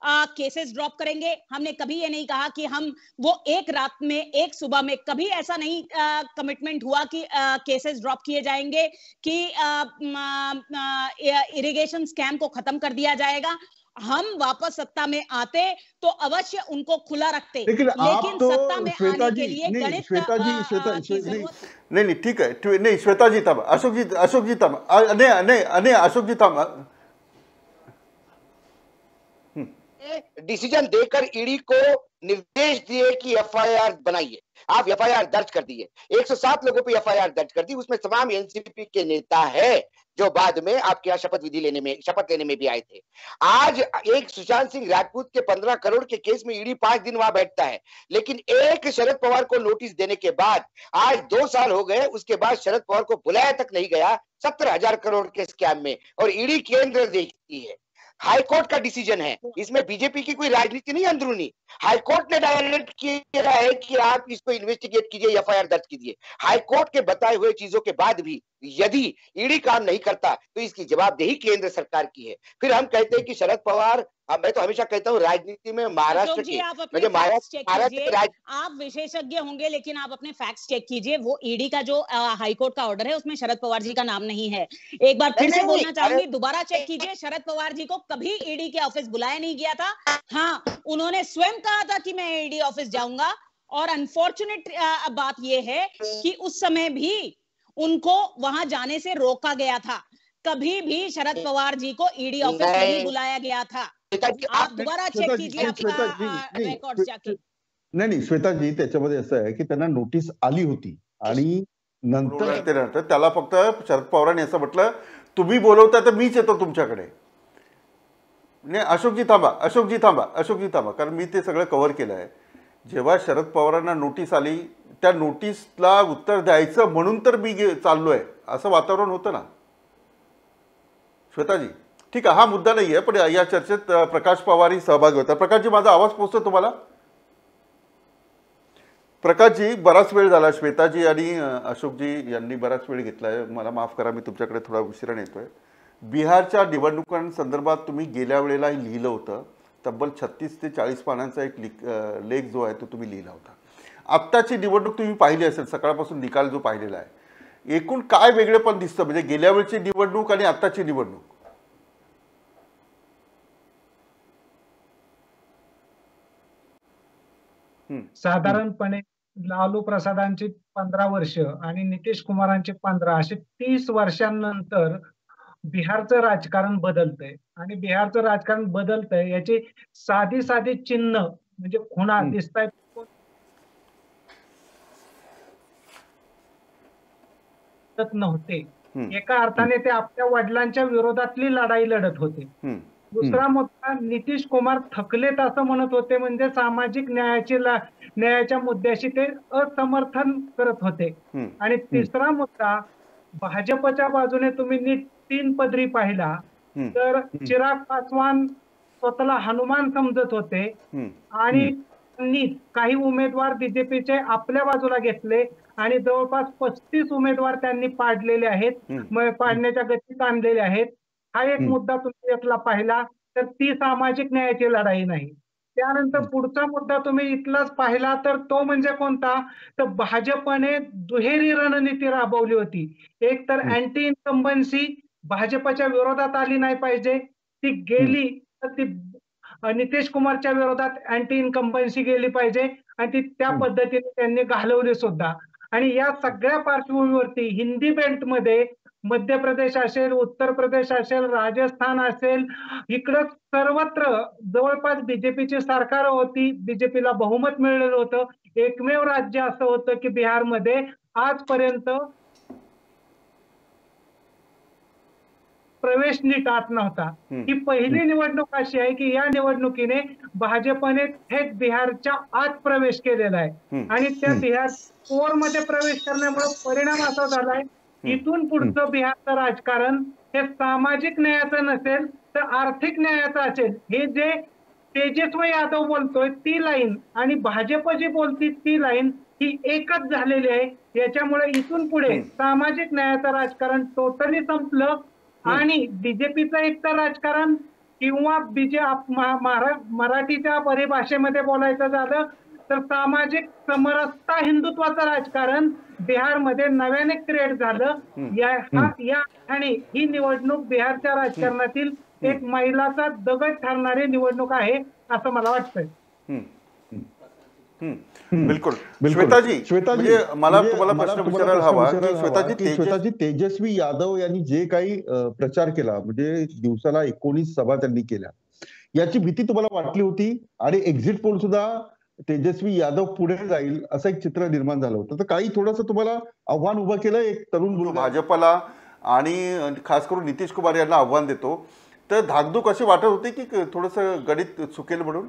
केसेस ड्रॉप करेंगे, हमने कभी ये नहीं कहा कि हम वो एक रात में एक सुबह में, कभी ऐसा नहीं कमिटमेंट हुआ कि केसेस ड्रॉप किए जाएंगे, कि इरिगेशन स्कैम को खत्म कर दिया जाएगा। हम वापस सत्ता में आते तो अवश्य उनको खुला रखते, लेकिन सत्ता में आने के लिए गणित नहीं ठीक है, नहीं श्वेता जी थांबा, अशोक जी थांबा, नहीं अशोक जी थांबा। डिसीजन देकर ईडी को निर्देश दिए कि एफआईआर बनाइए, आप एफआईआर दर्ज कर दिए, 107 लोगों पे एफआईआर दर्ज कर दी, उसमें तमाम एनसीपी के नेता है जो बाद में आपके यहाँ शपथ लेने में भी आए थे। आज एक सुशांत सिंह राजपूत के 15 करोड़ के केस में ईडी 5 दिन वहां बैठता है, लेकिन एक शरद पवार को नोटिस देने के बाद आज 2 साल हो गए, उसके बाद शरद पवार को बुलाया तक नहीं गया 17,000 करोड़ के स्कैम में, और ईडी केंद्र देखती है। हाईकोर्ट का डिसीजन है, इसमें बीजेपी की कोई राजनीति नहीं अंदरूनी, हाईकोर्ट ने डायरेक्ट किया है कि आप इसको इन्वेस्टिगेट कीजिए, एफआईआर दर्ज कीजिए। हाईकोर्ट के बताए हुए चीजों के बाद भी यदि ईडी काम नहीं करता तो इसकी जवाबदेही केंद्र सरकार की है। फिर हम कहते हैं कि शरद पवार, मैं तो हमेशा कहता हूँ राजनीति में महाराष्ट्र के, आप विशेषज्ञ होंगे लेकिन आप अपने फैक्ट्स चेक कीजिए। वो ईडी का जो हाईकोर्ट का ऑर्डर है उसमें शरद पवार जी का नाम नहीं है। एक बार फिर से बोलना चाहूंगी, दोबारा चेक कीजिए, शरद पवार जी को कभी ईडी के ऑफिस बुलाया नहीं गया था। हाँ, उन्होंने स्वयं कहा था कि मैं ईडी ऑफिस जाऊंगा, और अनफॉर्चुनेट बात यह है कि उस समय भी उनको वहां जाने से रोका गया था। कभी भी शरद पवार जी को ईडी ऑफिस नहीं बुलाया गया था। आप दोबारा चेक कीजिए आपका रेकॉर्ड जाके। नाही श्वेता जी, त्याच्यामध्ये असं आहे की त्यांना नोटीस आली होती आणि नंतर त्याला फक्त शरद पवारांनी असं म्हटलं, तुम्ही बोलवता तर मीच येतो तुमच्याकडे। नाही अशोकजी थांबा, कारण मी ते सगळं कव्हर केलं आहे। जेव्हा शरद पवारांना नोटीस आली, त्या नोटीसला उत्तर द्यायचं म्हणून तर मी चाललोय असं वातावरण होतं ना श्वेताजी। ठीक आहे, हा मुद्दा नाही आहे, पण या चर्चेत प्रकाश पवारही सहभागी होता. प्रकाशजी, माझा आवाज पोहोचतो तुम्हाला? प्रकाशजी, बराच वेळ झाला. श्वेताजी आणि अशोकजी यांनी बराच वेळ घेतलाय. मला माफ करा, मी तुमच्याकडे थोडा उशिराने येतोय. बिहारच्या निवडणुकांसंदर्भात तुम्ही गेल्या वेळेला लिहिलं होतं. तब्बल 36 ते 40 पानांचा एक लेख जो आहे तो तुम्ही लिहिला होता. आत्ताची निवडणूक तुम्ही पाहिली असेल, सकाळपासून निकाल जो पाहिलेला आहे, एकूण काय वेगळेपण दिसतं म्हणजे गेल्या वेळची निवडणूक आणि आत्ताची निवडणूक? साधारणपणे लालू प्रसादांची 15 वर्ष आणि नितीश कुमारांची 15, असे 30 वर्षांनंतर बिहारचं राजकारण बदलतंय. आणि बिहारचं राजकारण बदलतंय याची साधी साधी चिन्ह म्हणजे खुणा दिसतायत. नव्हते. एका अर्थाने ते आपल्या वडिलांच्या विरोधातली लढाई लढत होते. दुसरा मुद्दा, नितीश कुमार थकलेत असं म्हणत होते, म्हणजे सामाजिक न्यायाच्या मुद्द्याशी ते असमर्थन करत होते. आणि तिसरा मुद्दा, भाजपच्या बाजूने तुम्ही नीट 3 पदरी पाहिला तर चिराग पासवान स्वतःला हनुमान समजत होते आणि काही उमेदवार बीजेपीचे आपल्या बाजूला घेतले आणि जवळपास 35 उमेदवार त्यांनी पाडलेले आहेत, पाडण्याच्या गतीत आणलेले आहेत. हा एक मुद्दा तुम्ही यातला पाहिला तर ती सामाजिक न्यायाची लढाई नाही. त्यानंतर पुढचा मुद्दा तुम्ही इथलाच पाहिला तर तो म्हणजे कोणता, तर भाजपने दुहेरी रणनीती राबवली होती. एक तर अँटी इन्कम्बन्सी भाजपच्या विरोधात आली नाही पाहिजे, ती गेली तर ती नितीश कुमारच्या विरोधात अँटी इन्कम्बन्सी गेली पाहिजे आणि ती त्या पद्धतीने त्यांनी घालवली सुद्धा. आणि या सगळ्या पार्श्वभूमीवरती हिंदी बेल्टमध्ये मध्य प्रदेश असेल, उत्तर प्रदेश असेल, राजस्थान असेल, इकडं सर्वत्र जवळपास बीजेपीची सरकार होती, बीजेपीला बहुमत मिळलेलं होतं. एकमेव राज्य असं होतं की बिहारमध्ये आजपर्यंत प्रवेश नीट आत नव्हता. ही पहिली निवडणूक अशी आहे की या निवडणुकीने भाजपने थेट बिहारच्या आत प्रवेश केलेला आहे आणि त्या बिहार कोरमध्ये प्रवेश करण्यामुळे परिणाम असा झालाय, इथून पुढचं बिहारचं राजकारण हे सामाजिक न्यायाचं नसेल तर आर्थिक न्यायाचं असेल. हे जे तेजस्वी यादव बोलतोय ती लाईन आणि भाजप जी बोलती ती लाईन ही एकच झालेली आहे. याच्यामुळे इथून पुढे सामाजिक न्यायाचं राजकारण टोटली संपलं आणि बीजेपीचं एकतर राजकारण किंवा मराठीच्या परिभाषेमध्ये बोलायचं झालं तर सामाजिक समरसता हिंदुत्वाचं राजकारण बिहारमध्ये नव्याने क्रिएट झालं. आणि ही निवडणूक बिहारच्या राजकारणातील एक मैलाचा दगड ठरणारी निवडणूक आहे असं मला वाटतंय. बिलकुल. श्वेताजी, मला तुम्हाला प्रश्न विचारायला हवा की श्वेताजी, तेजस्वी यादव यांनी जे काही प्रचार केला, म्हणजे दिवसाला 19 सभा त्यांनी केल्या, याची भीती तुम्हाला वाटली होती आणि एक्झिट पोल सुद्धा तेजस्वी यादव पुढे जाईल असं एक चित्र निर्माण झालं होतं. तर काही थोडंसं तुम्हाला आव्हान उभं केलं एक तरुण मुलगा भाजपला आणि खास करून नितीश कुमार यांना आव्हान देतो, तर धाकधूक अशी वाटत होती की थोडंसं गणित चुकेल म्हणून?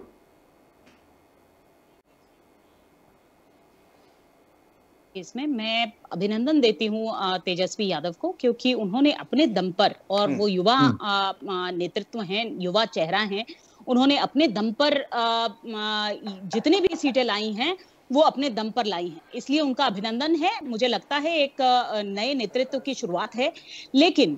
इसमें मैं अभिनंदन देती हूँ तेजस्वी यादव को, क्योंकि उन्होंने अपने दम पर, और वो युवा नेतृत्व हैं, युवा चेहरा हैं, उन्होंने अपने दम पर जितनी भी सीटें लाई हैं वो अपने दम पर लाई हैं, इसलिए उनका अभिनंदन है। मुझे लगता है एक नए नेतृत्व की शुरुआत है। लेकिन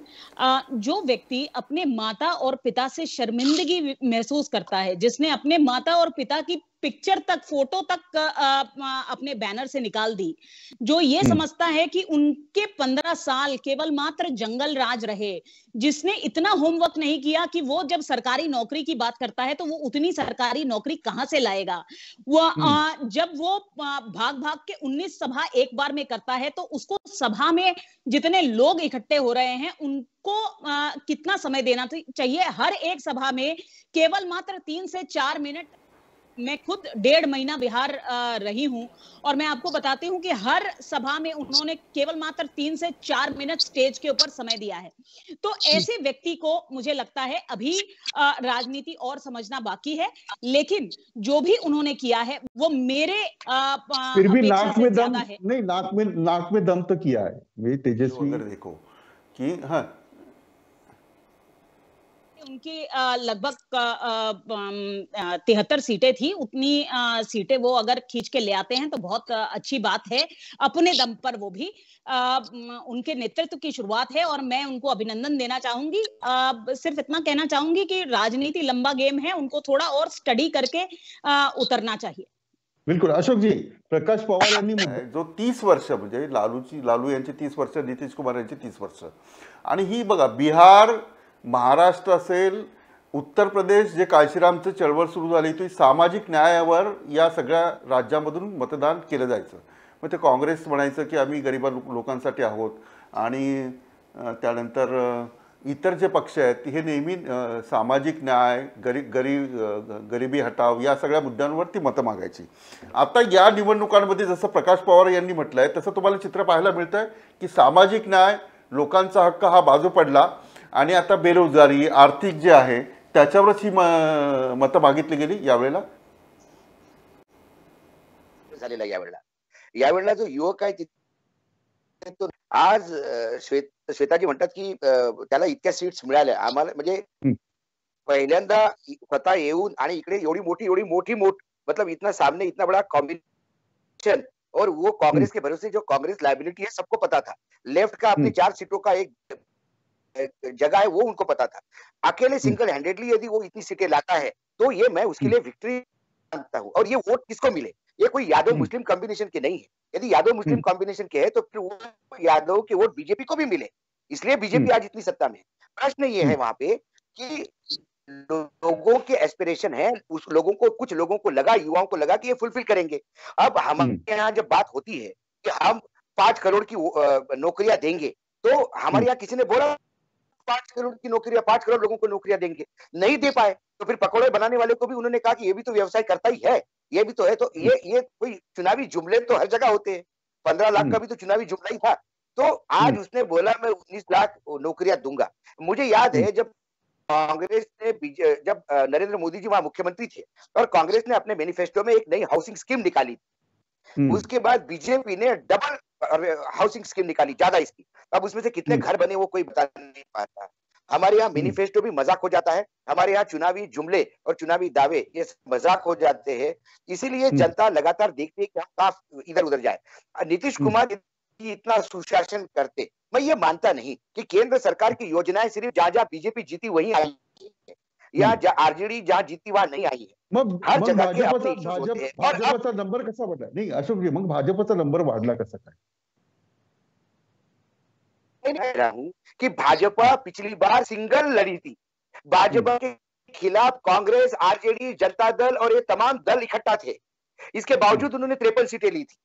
जो व्यक्ति अपने माता और पिता से शर्मिंदगी महसूस करता है, जिसने अपने माता और पिता की पिक्चर तक, फोटो तक अपने बैनर से निकाल दी, जो ये समझता है कि उनके 15 साल केवल मात्र जंगल राज रहे, जिसने इतना होमवर्क नहीं किया कि वो जब सरकारी नौकरी की बात करता है तो वो उतनी सरकारी नौकरी कहां से लाएगा। वो जब वो भाग भाग के 19 सभा एक बार में करता है तो उसको सभा में जितने लोग इकट्ठे हो रहे हैं उनको कितना समय देना चाहिए। हर एक सभा में केवल मात्र 3 से 4 मिनट, मैं खुद 1.5 महीना बिहार रही हूं और मैं आपको बताती हूं कि हर सभा में उन्होंने केवल मात्र 3 से 4 मिनट स्टेज के ऊपर समय दिया है। तो ऐसे व्यक्ति को मुझे लगता है अभी राजनीति और समझना बाकी है, लेकिन जो भी उन्होंने किया है वो मेरे फिर भी नाक में दम नहीं, नाक में दम तो किया है। वे तेजस्वी देखो कि हाँ उनकी लगभग 73 सीटें थी, उतनी सीटें वो अगर खींच के ले आते हैं तो बहुत अच्छी बात है अपने दम पर। वो भी उनके नेतृत्व की शुरुआत है और मैं उनको अभिनंदन देना चाहूंगी। सिर्फ इतना कहना चाहूंगी कि राजनीति लंबा गेम है, उनको थोड़ा और स्टडी करके उतरना चाहिए। बिल्कुल अशोक जी, प्रकाश पवार यांनी जो 30 वर्ष म्हणजे लालू यांची 30 वर्ष, नितीश कुमार यांची 30 वर्ष, आणि ही बघा बिहार, महाराष्ट्र असेल, उत्तर प्रदेश, जे काळशीरामचं चळवळ सुरू झाली ती सामाजिक न्यायावर या सगळ्या राज्यामधून मतदान केलं जायचं। मग ते काँग्रेस म्हणायचं की आम्ही गरीब लोकांसाठी आहोत, आणि त्यानंतर इतर जे पक्ष आहेत हे नेहमी सामाजिक न्याय, गरिबी हटाव या सगळ्या मुद्द्यांवरती मतं मागायची। आता या निवडणुकांमध्ये जसं प्रकाश पवार यांनी म्हटलंय तसं तुम्हाला चित्र पाहायला मिळतंय की सामाजिक न्याय, लोकांचा हक्क हा बाजू पडला, आणि आता बेरोजगारी, आर्थिक जे आहे त्याच्यावरच ही मतं मागितली गेली यावेळेला झालेला। यावेळेला जो युवक आहे तो आज श्वेताजी म्हणतात की त्याला इतक्या सीट्स मिळाल्या आम्हाला, म्हणजे पहिल्यांदा स्वतः येऊन आणि इकडे एवढी मोठी मतलब इतना सामने इतना बड़ा कॉम्बिनेशन, और वो कांग्रेस के भरोसे, जो कांग्रेस लायबिलिटी है सबको पता था, लेफ्ट का अपने 4 सीटों का एक जगह है वो उनको पता था। अकेले सिंगल हैंडेडली यदि वो इतनी सीटें लाता है तो ये मैं उसके लिए विक्ट्री मानता हूँ। और ये वोट किसको मिले, ये कोई यादव मुस्लिम कॉम्बिनेशन के नहीं है। यदि यादव मुस्लिम कॉम्बिनेशन के है तो फिर वो यादव के वोट बीजेपी को भी मिले, इसलिए बीजेपी आज इतनी सत्ता में है। प्रश्न ये है वहां पे कि लोगों के एस्पिरेशन है, उस लोगों को, कुछ लोगों को लगा, युवाओं को लगा कि ये फुलफिल करेंगे। अब हमारे यहाँ जब बात होती है कि हम 5 करोड़ की नौकरियां देंगे, तो हमारे यहाँ किसी ने बोला 5 करोड़ की नौकरियां, 5 करोड़ लोगों को नौकरियां देंगे, नहीं दे पाए तो फिर पकौड़े बनाने वाले को भी उन्होंने कहा कि ये भी तो व्यवसाय करता ही है, ये भी तो है। तो ये कोई चुनावी जुमले तो हर जगह होते हैं, 15 लाख का भी तो चुनावी जुमला ही था। तो आज उसने बोला मैं 19 लाख नौकरियां दूंगा। मुझे याद है जब कांग्रेस ने, जब नरेंद्र मोदी जी वहां मुख्यमंत्री थे और कांग्रेस ने अपने मैनिफेस्टो में एक नई हाउसिंग स्कीम निकाली, उसके बाद बीजेपी ने डबल हाउसिंग स्कीम निकाली, ज्यादा इसकी। अब उसमें से कितने घर बने वो कोई बता नहीं पाता। हमारे यहाँ मैनिफेस्टो भी मजाक हो जाता है, हमारे यहाँ चुनावी जुमले और चुनावी दावे ये मजाक हो जाते हैं, इसीलिए जनता लगातार देखती है कि हम कहाँ इधर उधर जाए। नीतीश कुमार इतना सुशासन करते, मैं ये मानता नहीं कि केंद्र सरकार की योजनाएं सिर्फ जहां जहां बीजेपी जीती वहीं आई है, या आरजेडी जहां जीती वहां नहीं आई है। हर जगह के अपने इश्यूज होते हैं। भाजपचा नंबर कसा वाढला? नाही अशोक जी, मग भाजपचा नंबर वाढला कसा काय? कह रहा हूं कि भाजपा पिछली बार सिंगल लड़ी थी, भाजपा के खिलाफ कांग्रेस, आरजेडी, जनता दल और ये तमाम दल इकट्ठा थे, इसके बावजूद उन्होंने 53 सीटें ली थी।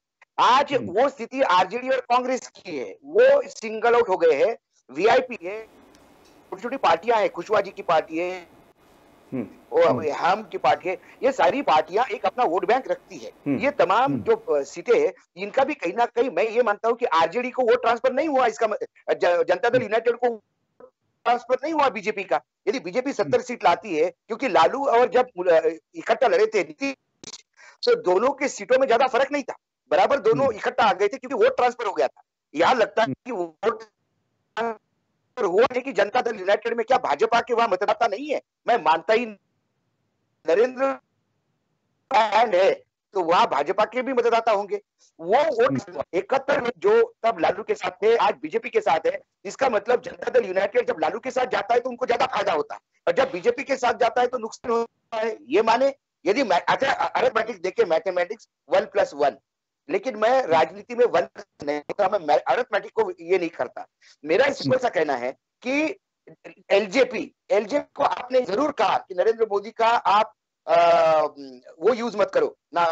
आज वो स्थिति आरजेडी और कांग्रेस की है, वो सिंगल आउट हो गए हैं। वीआईपी है, छोटी छोटी पार्टियां हैं, कुशवाहा जी की पार्टी है, हम की पार्टी है, ये सारी पार्टियां एक अपना वोट बैंक रखती है। ये तमाम जो सीटें हैं इनका भी कहीं ना कहीं मैं ये मानता हूं कि आरजेडी को वोट ट्रांसफर नहीं हुआ, इसका जनता दल यूनाइटेड को ट्रांसफर नहीं हुआ बीजेपी का। यदि बीजेपी 70 सीट लाती है, क्योंकि लालू और जब इकट्ठा लड़े थे नीतीश, तो दोनों के सीटों में ज्यादा फर्क नहीं था, बराबर दोनों इकट्ठा आ गए थे, क्योंकि वोट ट्रांसफर हो गया था। यहाँ लगता है कि वोट हुआ है कि जनता दल यूनाइटेड में क्या भाजपा के वहां मतदाता नहीं है? मैं मानता ही नरेंद्र है तो वहां भाजपा के भी मतदाता होंगे। वो वोट 71 जो तब लालू के साथ थे आज बीजेपी के साथ है, इसका मतलब जनता दल यूनाइटेड जब लालू के साथ जाता है तो उनको ज्यादा फायदा होता है, और जब बीजेपी के साथ जाता है तो नुकसान होता है। ये माने यदि अरिथमेटिक्स देखे, मैथमेटिक्स 1+1, लेकिन मैं राजनीति में 1 नहीं होता, मैं अरिथमेटिक को ये नहीं करता। मेरा सिंपल सा कहना है कि एलजेपी को आपने जरूर कहा कि नरेंद्र मोदी का आप वो यूज मत करो, ना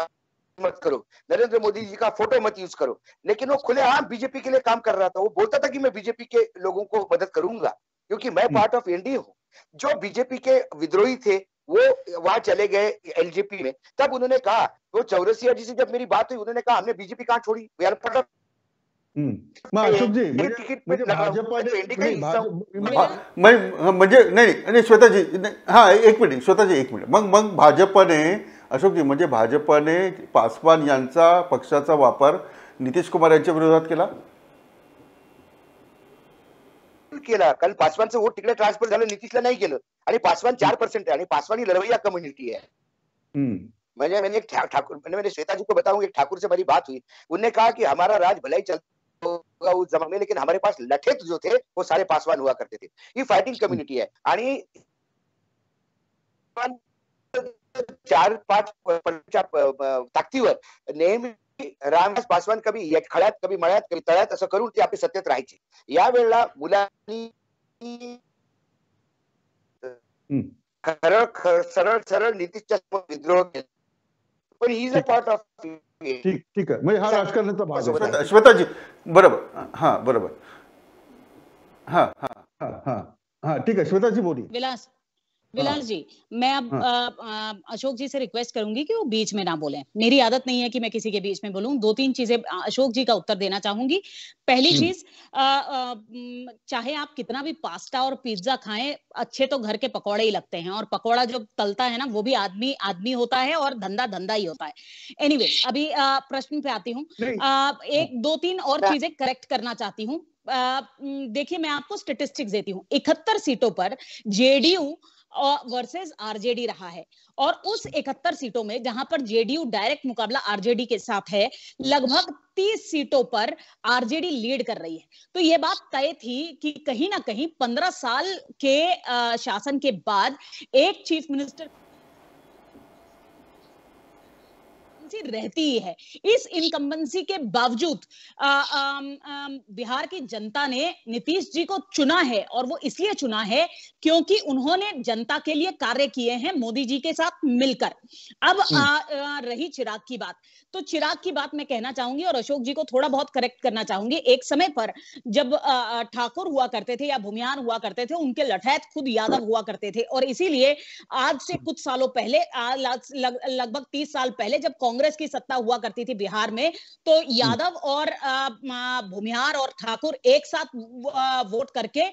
मत करो, नरेंद्र मोदी जी का फोटो मत यूज करो, लेकिन वो खुलेआम बीजेपी के लिए काम कर रहा था। वो बोलता था कि मैं बीजेपी के लोगों को मदद करूंगा क्योंकि मैं पार्ट ऑफ एनडीए हूँ। जो बीजेपी के विद्रोही थे वो वहां चले गए एलजेपी में, तब उन्होंने कहा, वो चौरसिया जी से जब मेरी बात हुई उन्होंने कहा हमने बीजेपी कहाँ छोड़ी, we are part of. Ashok ji म्हणजे नाही श्वेताजी, हा एक मिनिट श्वेताजी, एक मिनिट, मग भाजपने, अशोकजी म्हणजे भाजपने पासवान यांचा पक्षाचा वापर नितीश कुमार यांच्या विरोधात केला, केला, कारण पासवानचं वोट तिकडे ट्रान्सफर झालं, नितीशला नाही केलं. आणि पासवान 4% है, आणि पासवान ही लड़वैया कम्युनिटी है. मैंने एक ठाकुर मैंने श्वेता जी को बताऊं, एक ठाकुर से मेरी बात हुई, उन्होंने कहा कि हमारा राज भला ही चलता होगा उस जमाने में, लेकिन हमारे पास लठेत जो थे वो सारे पासवान हुआ करते थे. ही फाइटिंग कम्युनिटी है. आणि 4-5 ताकदीवर नेहमी रामदास पासवान कभी खड्यात, कभी मळ्यात, कभी तळ्यात असं करून ते आपले सत्तेत राहायचे. यावेळेला मुलांनी सरळ सरळ नितीशच्या विद्रोह केला. पण he is a part of. ठीक आहे, म्हणजे हा राजकारणाचा भाग आहे. श्वेताजी बरोबर. हा बरोबर. हा हा हा हा हा ठीक है, श्वेता जी बोलिए. विलास जी, मैं अब अशोक जी से रिक्वेस्ट करूंगी कि वो बीच में ना बोलें. मेरी आदत नहीं है कि मैं किसी के बीच में बोलूं. 2-3 चीजें अशोक जी का उत्तर देना चाहूंगी. पहली चीज, चाहे आप कितना भी पास्ता और पिज्जा खाएं, अच्छे तो घर के पकौड़े ही लगते हैं, और पकौड़ा जो तलता है ना वो भी आदमी होता है, और धंधा ही होता है. एनीवे, अभी प्रश्न पे आती हूँ. 1-2-3 और चीजें करेक्ट करना चाहती हूँ. देखिए, मैं आपको स्टेटिस्टिक्स देती हूँ. 71 सीटों पर जेडीयू वर्सेस आरजेडी रहा है, और उस 71 सीटों में जहां पर जेडीयू डायरेक्ट मुकाबला आरजेडी के साथ है, लगभग 30 सीटों पर आरजेडी लीड कर रही है. तो यह बात तय थी कि कहीं ना कहीं 15 साल के शासन के बाद एक चीफ मिनिस्टर रहती ही है. इस इनकम्बेंसी के बावजूद बिहार की जनता ने नीतीश जी को चुना है, और वो इसलिए चुना है क्योंकि उन्होंने जनता के लिए कार्य किए हैं मोदी जी के साथ मिलकर. अब रही चिराग की बात, तो चिराग की बात मैं कहना चाहूंगी और अशोक जी को थोड़ा बहुत करेक्ट करना चाहूंगी. एक समय पर जब ठाकुर हुआ करते थे या भूमियार हुआ करते थे, उनके लठैत खुद यादव हुआ करते थे, और इसीलिए आज से कुछ सालों पहले, लगभग 30 साल पहले, जब कांग्रेस की सत्ता हुआ करती थी बिहार में, तो यादव और भूमिहार और ठाकुर एक साथ वोट करके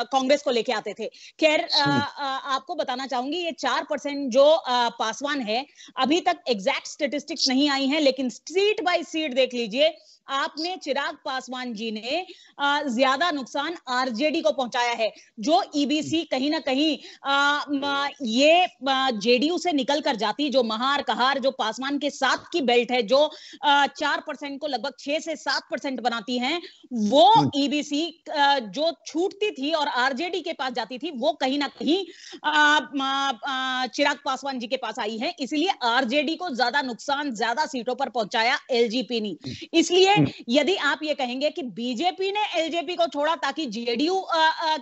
कांग्रेस को लेके आते थे. खैर, आपको बताना चाहूंगी, ये 4% जो पासवान है, अभी तक एग्जैक्ट स्टेटिस्टिक्स नहीं आई हैं, लेकिन सीट बाय सीट देख लीजिए. आपने चिराग पासवान जी ने ज्यादा नुकसान आरजेडी को पहुंचाया है. जो ईबीसी कहीं ना कहीं ये जेडीयू से निकल कर जाती, जो महार कहार जो पासवान के साथ की बेल्ट है, जो 4% को लगभग 6 से 7% बनाती हैं, वो ईबीसी जो छूटती थी और आरजेडी के पास जाती थी, वो कहीं ना कहीं चिराग पासवान जी के पास आई है. इसलिए आरजेडी को ज्यादा नुकसान, ज्यादा सीटों पर पहुंचाया एलजेपी ने. इसलिए यदि आप ये कहेंगे कि बीजेपी ने एलजेपी को छोड़ा ताकि जेडीयू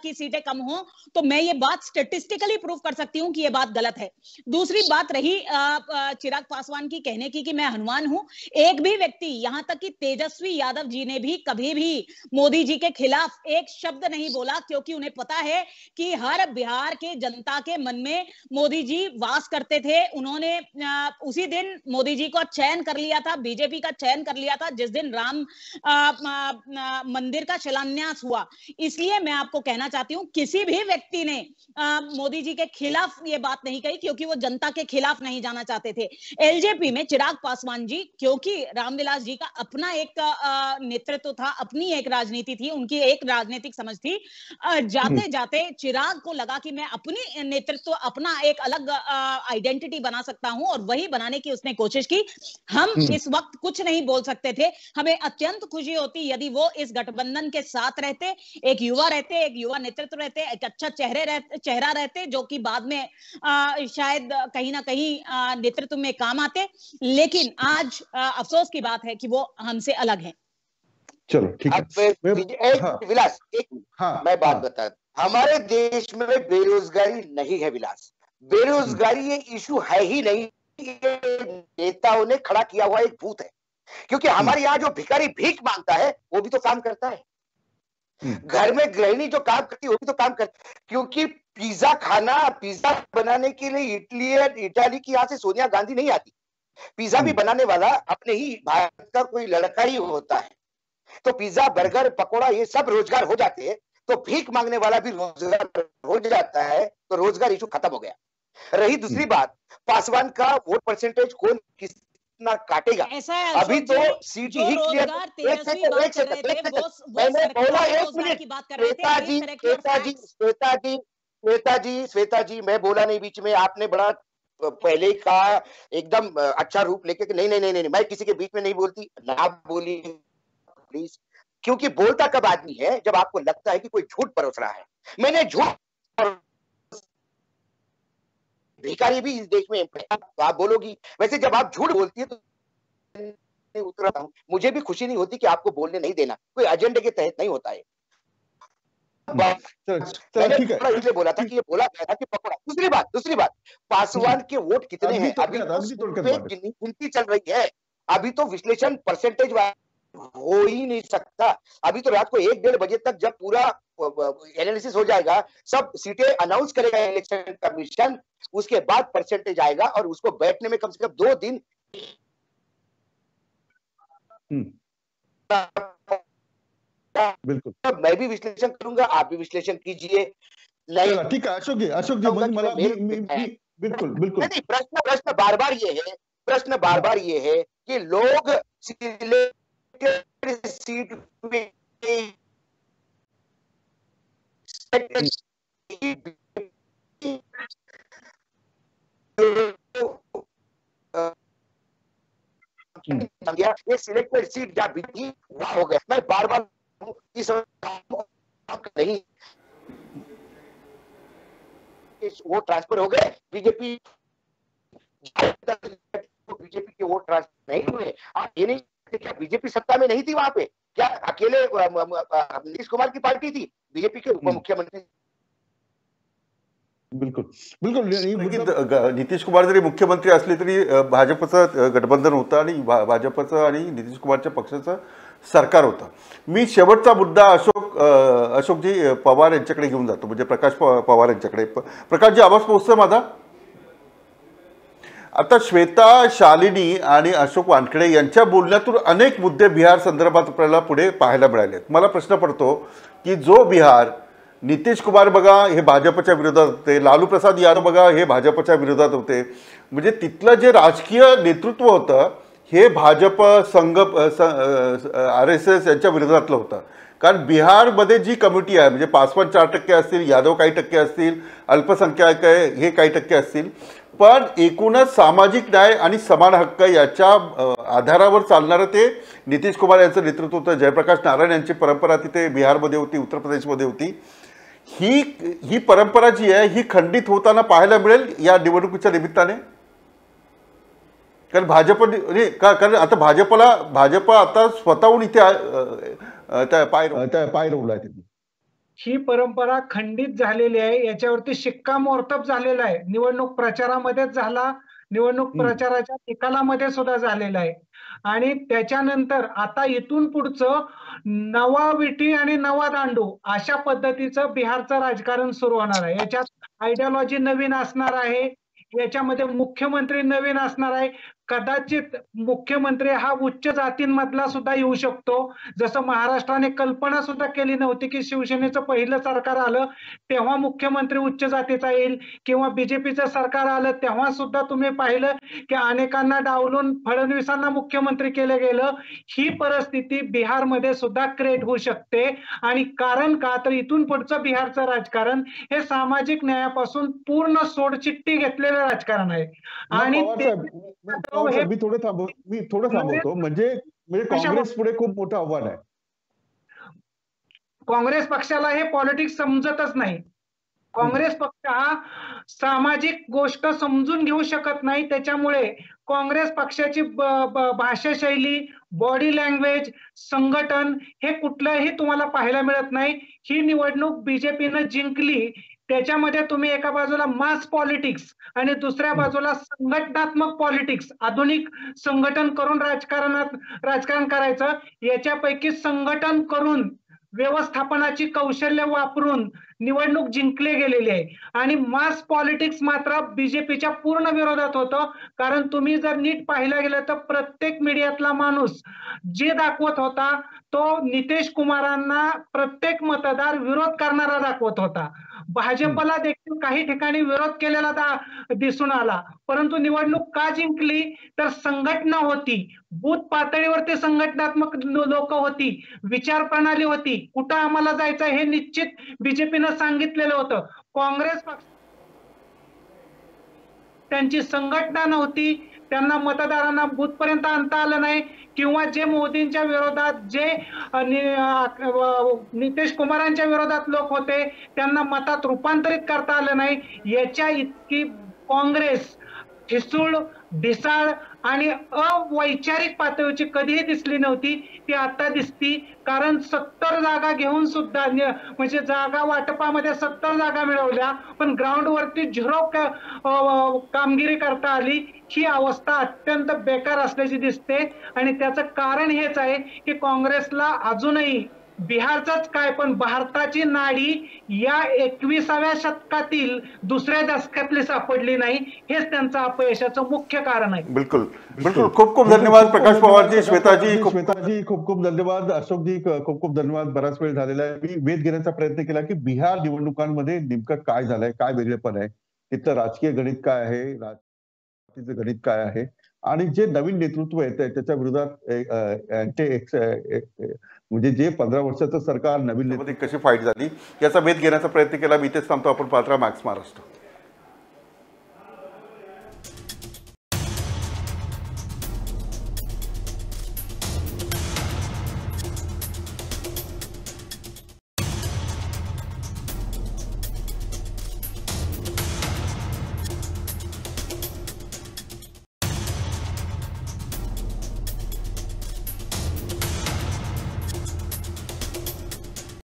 की सीटें कम हो, तो मैं ये बात स्टैटिस्टिकली प्रूव कर सकती हूं कि ये बात गलत है. दूसरी बात रही चिराग पासवान की कहने की कि मैं हनुमान हूं. एक भी व्यक्ति, यहां तक कि तेजस्वी यादव जी ने भी कभी भी मोदी जी के खिलाफ एक शब्द नहीं बोला, क्योंकि उन्हें पता है कि हर बिहार के जनता के मन में मोदी जी वास करते थे. उन्होंने उसी दिन मोदी जी का चयन कर लिया था, बीजेपी का चयन कर लिया था जिस दिन राम मंदिर का शिलान्यास हुआ. इसलिए मैं आपको कहना चाहती हूं, किसी भी व्यक्ति ने मोदी जी के खिलाफ ये बात नहीं कही, क्योंकि वो जनता के खिलाफ नहीं जाना चाहते थे. एलजेपी में चिराग पासवान जी, क्योंकि रामविलास जी का अपना एक नेतृत्व था, अपनी एक राजनीति थी, उनकी एक राजनीतिक समझ थी, जाते जाते चिराग को लगा कि मैं अपनी नेतृत्व, अपना एक अलग आइडेंटिटी बना सकता हूं, और वही बनाने की उसने कोशिश की. हम इस वक्त कुछ नहीं बोल सकते थे. हमें अत्यंत खुशी होती यदि वो इस गठबंधन के साथ रहते, एक युवा रहते, एक युवा नेतृत्व रहते, एक अच्छा चेहरा रहते, जो कि बाद में शायद कहीं ना कहीं नेतृत्व में काम आते. लेकिन आज अफसोस की बात है कि वो हमसे अलग हैं. चलो ठीक है. विलास, मैं बात बता, हमारे देश में बेरोजगारी नहीं है विलास. बेरोजगारी ये इशू है ही नहीं. नेताओं ने खड़ा किया हुआ एक भूत है, क्योंकि हमारे यहाँ जो भिखारी भीख मांगता है वो भी तो काम करता है. घर में गृहिणी जो काम करती है वो भी तो काम करती है. क्योंकि पिज्जा बनाने के लिए इटाली की यहाँ से सोनिया गांधी नहीं आती. पिज्जा भी बनाने वाला अपने ही भारत का कोई लड़का ही होता है. तो पिज्जा, बर्गर, पकोड़ा ये सब रोजगार हो जाते हैं, तो भीख मांगने वाला भी रोजगार हो जाता है. तो रोजगार इशू खत्म हो गया. रही दूसरी बात, पासवान का वोट परसेंटेज कौन कितना काटेगा। ऐसा है अभी अशोक तो जी, सीट जो ही क्लियर। रोजगार तेजस्वी बात कर रहे थे वो मैंने बोला एक रोजगार मिनट, की बात कर रहे थे। श्वेता जी मैं बोला नहीं बीच में, आपने बड़ा पहले ही कहा एकदम अच्छा रूप लेके कि नहीं नहीं नहीं नहीं मैं किसी के बीच में नहीं बोलती, ना बोली प्लीज। क्योंकि बोलता कब आदमी है जब आपको लगता है कि कोई झूठ परोस रहा है। मैंने झूठ, भिखारी भी इस देश में तो आप बोलोगी। वैसे जब आप झूठ बोलती है तो उतरा हूं, मुझे भी खुशी नहीं होती कि आपको बोलने नहीं देना, कोई एजेंडे के तहत नहीं होता है। मैंने इसलिए बोला था कि ये बोला गया था कि पकड़ा। दूसरी बात पासवान के वोट कितने हैं अभी तो गिनती चल रही है। अभी तो विश्लेषण परसेंटेज हो ही नहीं सकता। अभी तो रात को 1-1:30 बजे तक जब पूरा एनालिसिस हो जाएगा, सब सीटें अनाउंस करेगा इलेक्शन कमीशन, उसके बाद परसेंटेज आएगा और उसको बैठने में कम से कम 2 दिन बिल्कुल। मैं भी विश्लेषण करूंगा, आप भी विश्लेषण कीजिए। चला ठीक है अशोक जी मला बिल्कुल बिल्कुल नहीं, प्रश्न बार बार ये है कि लोग सिलेक्टेड सीट में ये सिलेक्टेड सीट क्या बीती हो गया। मैं बार बार इस नहीं वो ट्रांसफर हो गए, बीजेपी के वोट ट्रांसफर नहीं हुए। आप ये नहीं कहते क्या बीजेपी सत्ता में नहीं थी वहां पे? क्या अकेले नीतीश कुमार की पार्टी थी? बीजेपी के उप मुख्यमंत्री बिल्कुल बिल्कुल नितीश कुमार जरी मुख्यमंत्री असले तरी भाजपचं गठबंधन होतं आणि भाजपचं आणि नितीश कुमारच्या पक्षाचं सरकार होतं. मी शेवटचा मुद्दा अशोकजी पवार यांच्याकडे घेऊन जातो, म्हणजे प्रकाश पवार यांच्याकडे. प्रकाशजी आवाज पोहोचतो माझा? आता श्वेता शालिनी आणि अशोक वानखेडे यांच्या बोलण्यातून अनेक मुद्दे बिहार संदर्भात आपल्याला पुढे पाहायला मिळाले. मला प्रश्न पडतो की जो बिहार नितीश कुमार बघा हे भाजपच्या विरोधात होते, लालू प्रसाद यादव बघा हे भाजपच्या विरोधात होते, म्हणजे तिथलं जे राजकीय नेतृत्व होतं हे भाजप संघ RSS यांच्या विरोधातलं होतं. कारण बिहारमध्ये जी कम्युनिटी आहे म्हणजे पासवान 4% असतील, यादव काही टक्के असतील, अल्पसंख्याक हे काही टक्के असतील, पण एकूणच सामाजिक न्याय आणि समान हक्क याच्या आधारावर चालणारं ते नितीश कुमार यांचं नेतृत्व होतं. जयप्रकाश नारायण यांची परंपरा तिथे बिहारमध्ये होती, उत्तर प्रदेशमध्ये होती. ही परंपरा जी आहे ही खंडित होताना पाहायला मिळेल या निवडणुकीच्या निमित्ताने. कारण कारण आता भाजप आता स्वतःहून इथे पाय रोवलाय. ही परंपरा खंडित झालेली आहे, याच्यावरती शिक्कामोर्तब झालेला आहे. निवडणूक प्रचारामध्येच झाला, निवडणूक प्रचाराच्या निकालामध्ये सुद्धा झालेला आहे. आणि त्याच्यानंतर आता इथून पुढचं नवा विटी आणि नवा दांडू अशा पद्धतीचं बिहारचं राजकारण सुरू होणार आहे. याच्यात आयडियोलॉजी नवीन असणार आहे, याच्यामध्ये मुख्यमंत्री नवीन असणार आहे. कदाचित मुख्यमंत्री हा उच्च जातींमधला सुद्धा येऊ शकतो. जसं महाराष्ट्राने कल्पना सुद्धा केली नव्हती की शिवसेनेचं पहिलं सरकार आलं तेव्हा मुख्यमंत्री उच्च जातीचा येईल, किंवा बीजेपीचं सरकार आलं तेव्हा सुद्धा तुम्ही पाहिलं की अनेकांना डावलून फडणवीसांना मुख्यमंत्री केलं गेलं. ही परिस्थिती बिहारमध्ये सुद्धा क्रिएट होऊ शकते. आणि कारण का तर इथून पुढचं बिहारचं राजकारण हे सामाजिक न्यायापासून पूर्ण सोडचिट्टी घेतलेलं राजकारण आहे. आणि मी थोडं थांबवतो. म्हणजे काँग्रेस पुढे खूप मोठं आव्हान आहे. काँग्रेस पक्षाला हे पॉलिटिक्स समजतच नाही. काँग्रेस पक्ष हा सामाजिक गोष्ट समजून घेऊ शकत नाही. त्याच्यामुळे काँग्रेस पक्षाची भाषाशैली, बॉडी लँग्वेज, संघटन हे कुठलंही तुम्हाला पाहायला मिळत नाही. ही निवडणूक बीजेपीनं जिंकली, त्याच्यामध्ये तुम्ही एका बाजूला मास पॉलिटिक्स आणि दुसऱ्या बाजूला संघटनात्मक पॉलिटिक्स, आधुनिक संघटन करून राजकारण करायचं. याच्यापैकी संघटन करून व्यवस्थापनाची कौशल्य वापरून निवडणूक जिंकले गेलेली आहे. आणि मास पॉलिटिक्स मात्र बीजेपीच्या पूर्ण विरोधात होतं. कारण तुम्ही जर नीट पाहिलं गेलं तर प्रत्येक मीडियातला माणूस जे दाखवत होता तो नितीश कुमारांना प्रत्येक मतदार विरोध करणारा दाखवत होता. भाजपला देखील काही ठिकाणी विरोध केलेला दिसून आला, परंतु निवडणूक का जिंकली तर संघटना होती, बूथ पातळीवरती संघटनात्मक लोक होती, विचार प्रणाली होती, कुठं आम्हाला जायचं हे निश्चित बीजेपीनं सांगितलेलं होतं. काँग्रेस पक्ष त्यांची संघटना नव्हती, त्यांना मतदारांना बूथ पर्यंत आणता आलं नाही, किंवा जे मोदींच्या विरोधात जे नितीश कुमारांच्या विरोधात लोक होते त्यांना मतात रूपांतरित करता आलं नाही. याच्या इतकी काँग्रेस ठिसूळ, ढिसाळ आणि अवैचारिक पातळीची कधीही दिसली नव्हती. ती आता दिसती, कारण 70 जागा घेऊन सुद्धा म्हणजे जागा वाटपामध्ये 70 जागा मिळवल्या, पण ग्राउंडवरती 0 कामगिरी करता आली. ही अवस्था अत्यंत बेकार असल्याची दिसते आणि त्याचं कारण हेच आहे की काँग्रेसला अजूनही बिहारच काय पण भारताची नाडी या 21व्या शतकातील दुसऱ्या दशकातली सापडली नाही. हेच त्यांचं अपयशाचं मुख्य कारण आहे. बिलकुल बिलकुल. खूप खूप धन्यवाद प्रकाश पवारजी, श्वेताजी खूप खूप धन्यवाद, अशोकजी खूप खूप धन्यवाद. बराच वेळ झालेला आहे. मी वेध घेण्याचा प्रयत्न केला की बिहार निवडणुकांमध्ये नेमकं काय झालंय, काय वेगळेपण आहे, तिथलं राजकीय गणित काय आहे, राजकीय गणित काय आहे, आणि जे नवीन नेतृत्व येत आहे त्याच्या विरोधात म्हणजे जे 15 वर्षाचं सरकार नवीन कशी फाईट झाली याचा वेध घेण्याचा प्रयत्न केला. मी इथेच थांबतो. आपण पाहत राहा मॅक्स महाराष्ट्र.